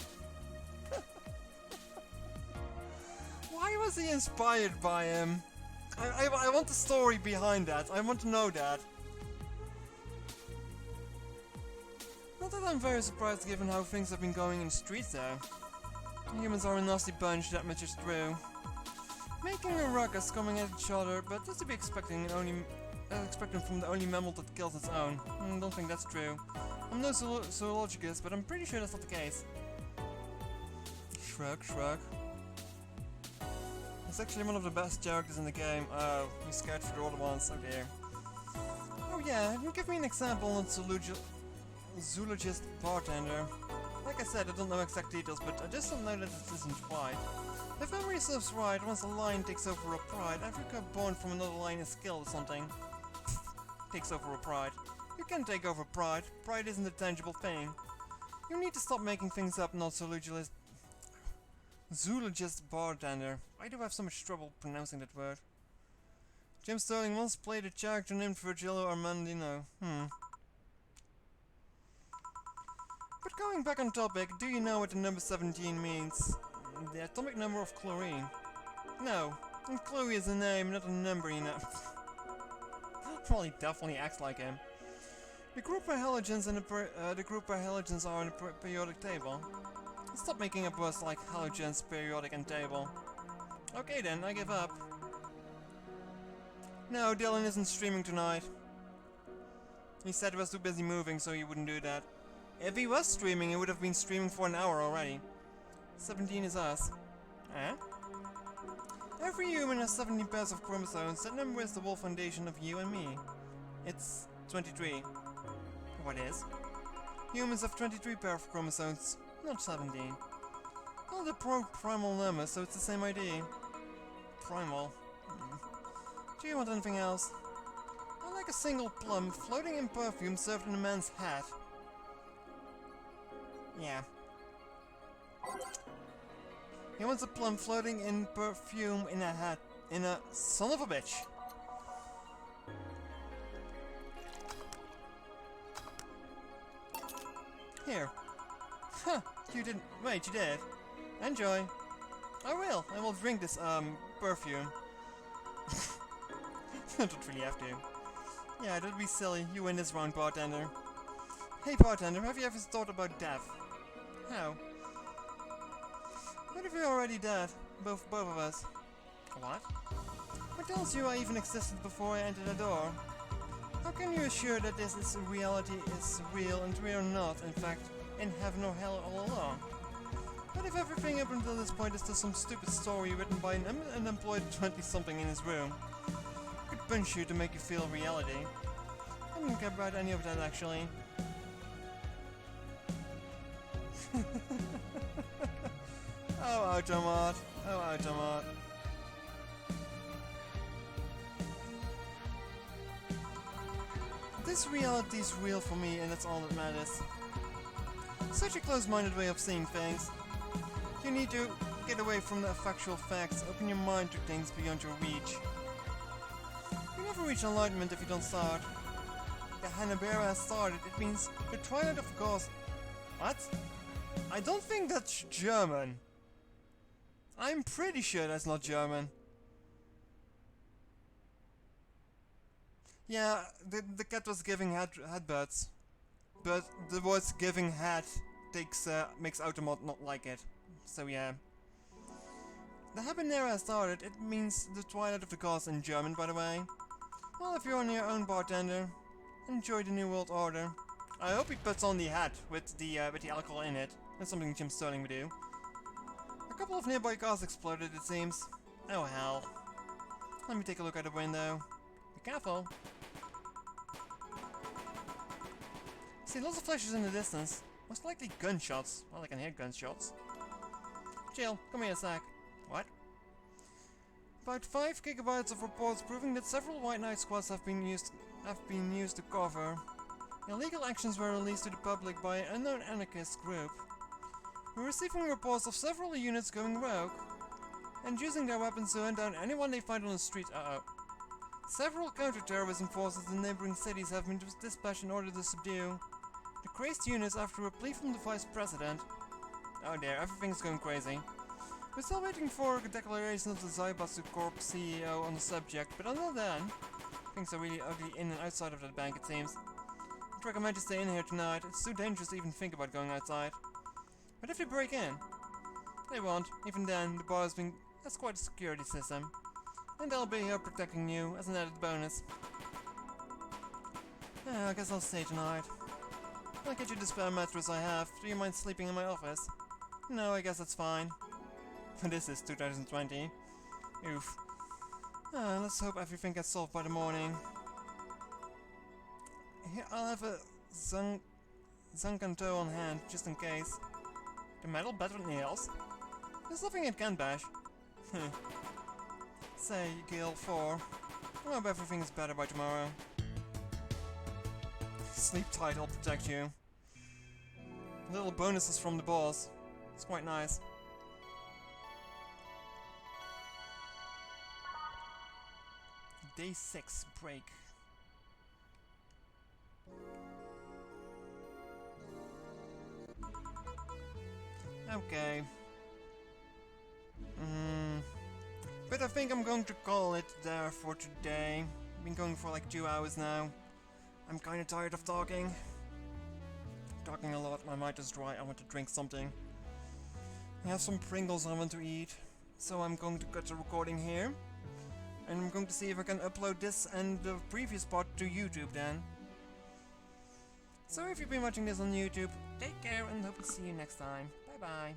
Why was he inspired by him? I want the story behind that. I want to know that. Not that I'm very surprised given how things have been going in the streets though. Humans are a nasty bunch, that much is true. Making a ruckus coming at each other, but that's to be expected from the only mammal that kills its own. Don't think that's true. I'm no zoologist, but I'm pretty sure that's not the case. Shrug. It's actually one of the best characters in the game. Oh, he's scared for the other ones, oh dear. Oh yeah, give me an example on zoologist bartender. Like I said, I don't know exact details, but I just don't know that it isn't right. If memory serves right, once a lion takes over a pride, Africa born from another lion is killed or something. Takes over a pride. You can't take over pride. Pride isn't a tangible thing. You need to stop making things up, not zoologist bartender. Why do I have so much trouble pronouncing that word? Jim Sterling once played a character named Virgilio Armandino. But going back on topic, do you know what the number 17 means? The atomic number of chlorine. No, and Chloe is a name, not a number, you know. Well, he definitely acts like him. The group of halogens and the group of halogens are on the periodic table. Stop making up words like halogens, periodic, and table. Okay then, I give up. No, Dylan isn't streaming tonight. He said he was too busy moving, so he wouldn't do that. If he was streaming, he would have been streaming for an hour already. 17 is us. Eh? Every human has 17 pairs of chromosomes. That number is the whole foundation of you and me. It's 23. What is? Humans have 23 pairs of chromosomes, not 17. Well, they're primal numbers, so it's the same idea. Primal. Do you want anything else? I like a single plum floating in perfume served in a man's hat. Yeah. He wants a plum floating in perfume in a hat. In a son of a bitch. Here. Huh, you didn't. Wait, you did. Enjoy. I will. I will drink this, perfume. I don't really have to. Yeah, that'd be silly. You win this round, bartender. Hey, bartender, have you ever thought about death? How? What if you're already dead? Both of us. What? What tells you I even existed before I entered the door? How can you assure that this is reality is real and we are not, in fact, in heaven or hell all along? What if everything up until this point is just some stupid story written by an unemployed 20-something in his room? I could punch you to make you feel reality. I didn't care about any of that, actually. Oh, Automat. Oh, Automat. This reality is real for me, and that's all that matters. Such a close-minded way of seeing things. You need to get away from the factual facts, open your mind to things beyond your reach. never reach enlightenment if you don't start. The Hanna-Barbera has started. It means the twilight of the gods. What? I don't think that's German. I'm pretty sure that's not German. Yeah, the cat was giving headbutts, but the words "giving head" makes Automod not like it. So yeah. The Habanera has started. It means the twilight of the gods in German, by the way. Well, if you're on your own, bartender, enjoy the New World Order. I hope he puts on the hat with the alcohol in it. That's something Jim Sterling would do. A couple of nearby cars exploded, it seems. Oh hell. Let me take a look out the window. Be careful. See lots of flashes in the distance. Most likely gunshots. Well, I can hear gunshots. Jill, come here a sec. What? About 5 gigabytes of reports proving that several White Knight squads have been used to cover. Illegal actions were released to the public by an unknown anarchist group. We're receiving reports of several units going rogue and using their weapons to hunt down anyone they find on the street. Several counter-terrorism forces in neighboring cities have been dispatched in order to subdue the crazed units after a plea from the Vice President. Oh dear, everything's going crazy. We're still waiting for a declaration of the Zaibatsu Corp CEO on the subject, but until then, things are really ugly in and outside of that bank, it seems. I'd recommend you stay in here tonight. It's too dangerous to even think about going outside. But if they break in, they won't. Even then, the bar has quite a security system. And they'll be here protecting you as an added bonus. Yeah, I guess I'll stay tonight. I'll get you the spare mattress I have. Do you mind sleeping in my office? No, I guess that's fine. This is 2020. Oof. Let's hope everything gets solved by the morning. Here, I'll have a Zankanto on hand, just in case. The metal better than nails? There's nothing it can bash. Say, Gil 4. I hope everything is better by tomorrow. Sleep tight, I'll protect you. Little bonuses from the boss. It's quite nice. Day 6 break. Okay. But I think I'm going to call it there for today. I've been going for like 2 hours now. I'm kinda tired of talking. Talking a lot, my mouth is dry, I want to drink something. I have some Pringles I want to eat. So I'm going to cut the recording here. And I'm going to see if I can upload this and the previous part to YouTube then. So if you've been watching this on YouTube, take care and hope to see you next time. Bye bye.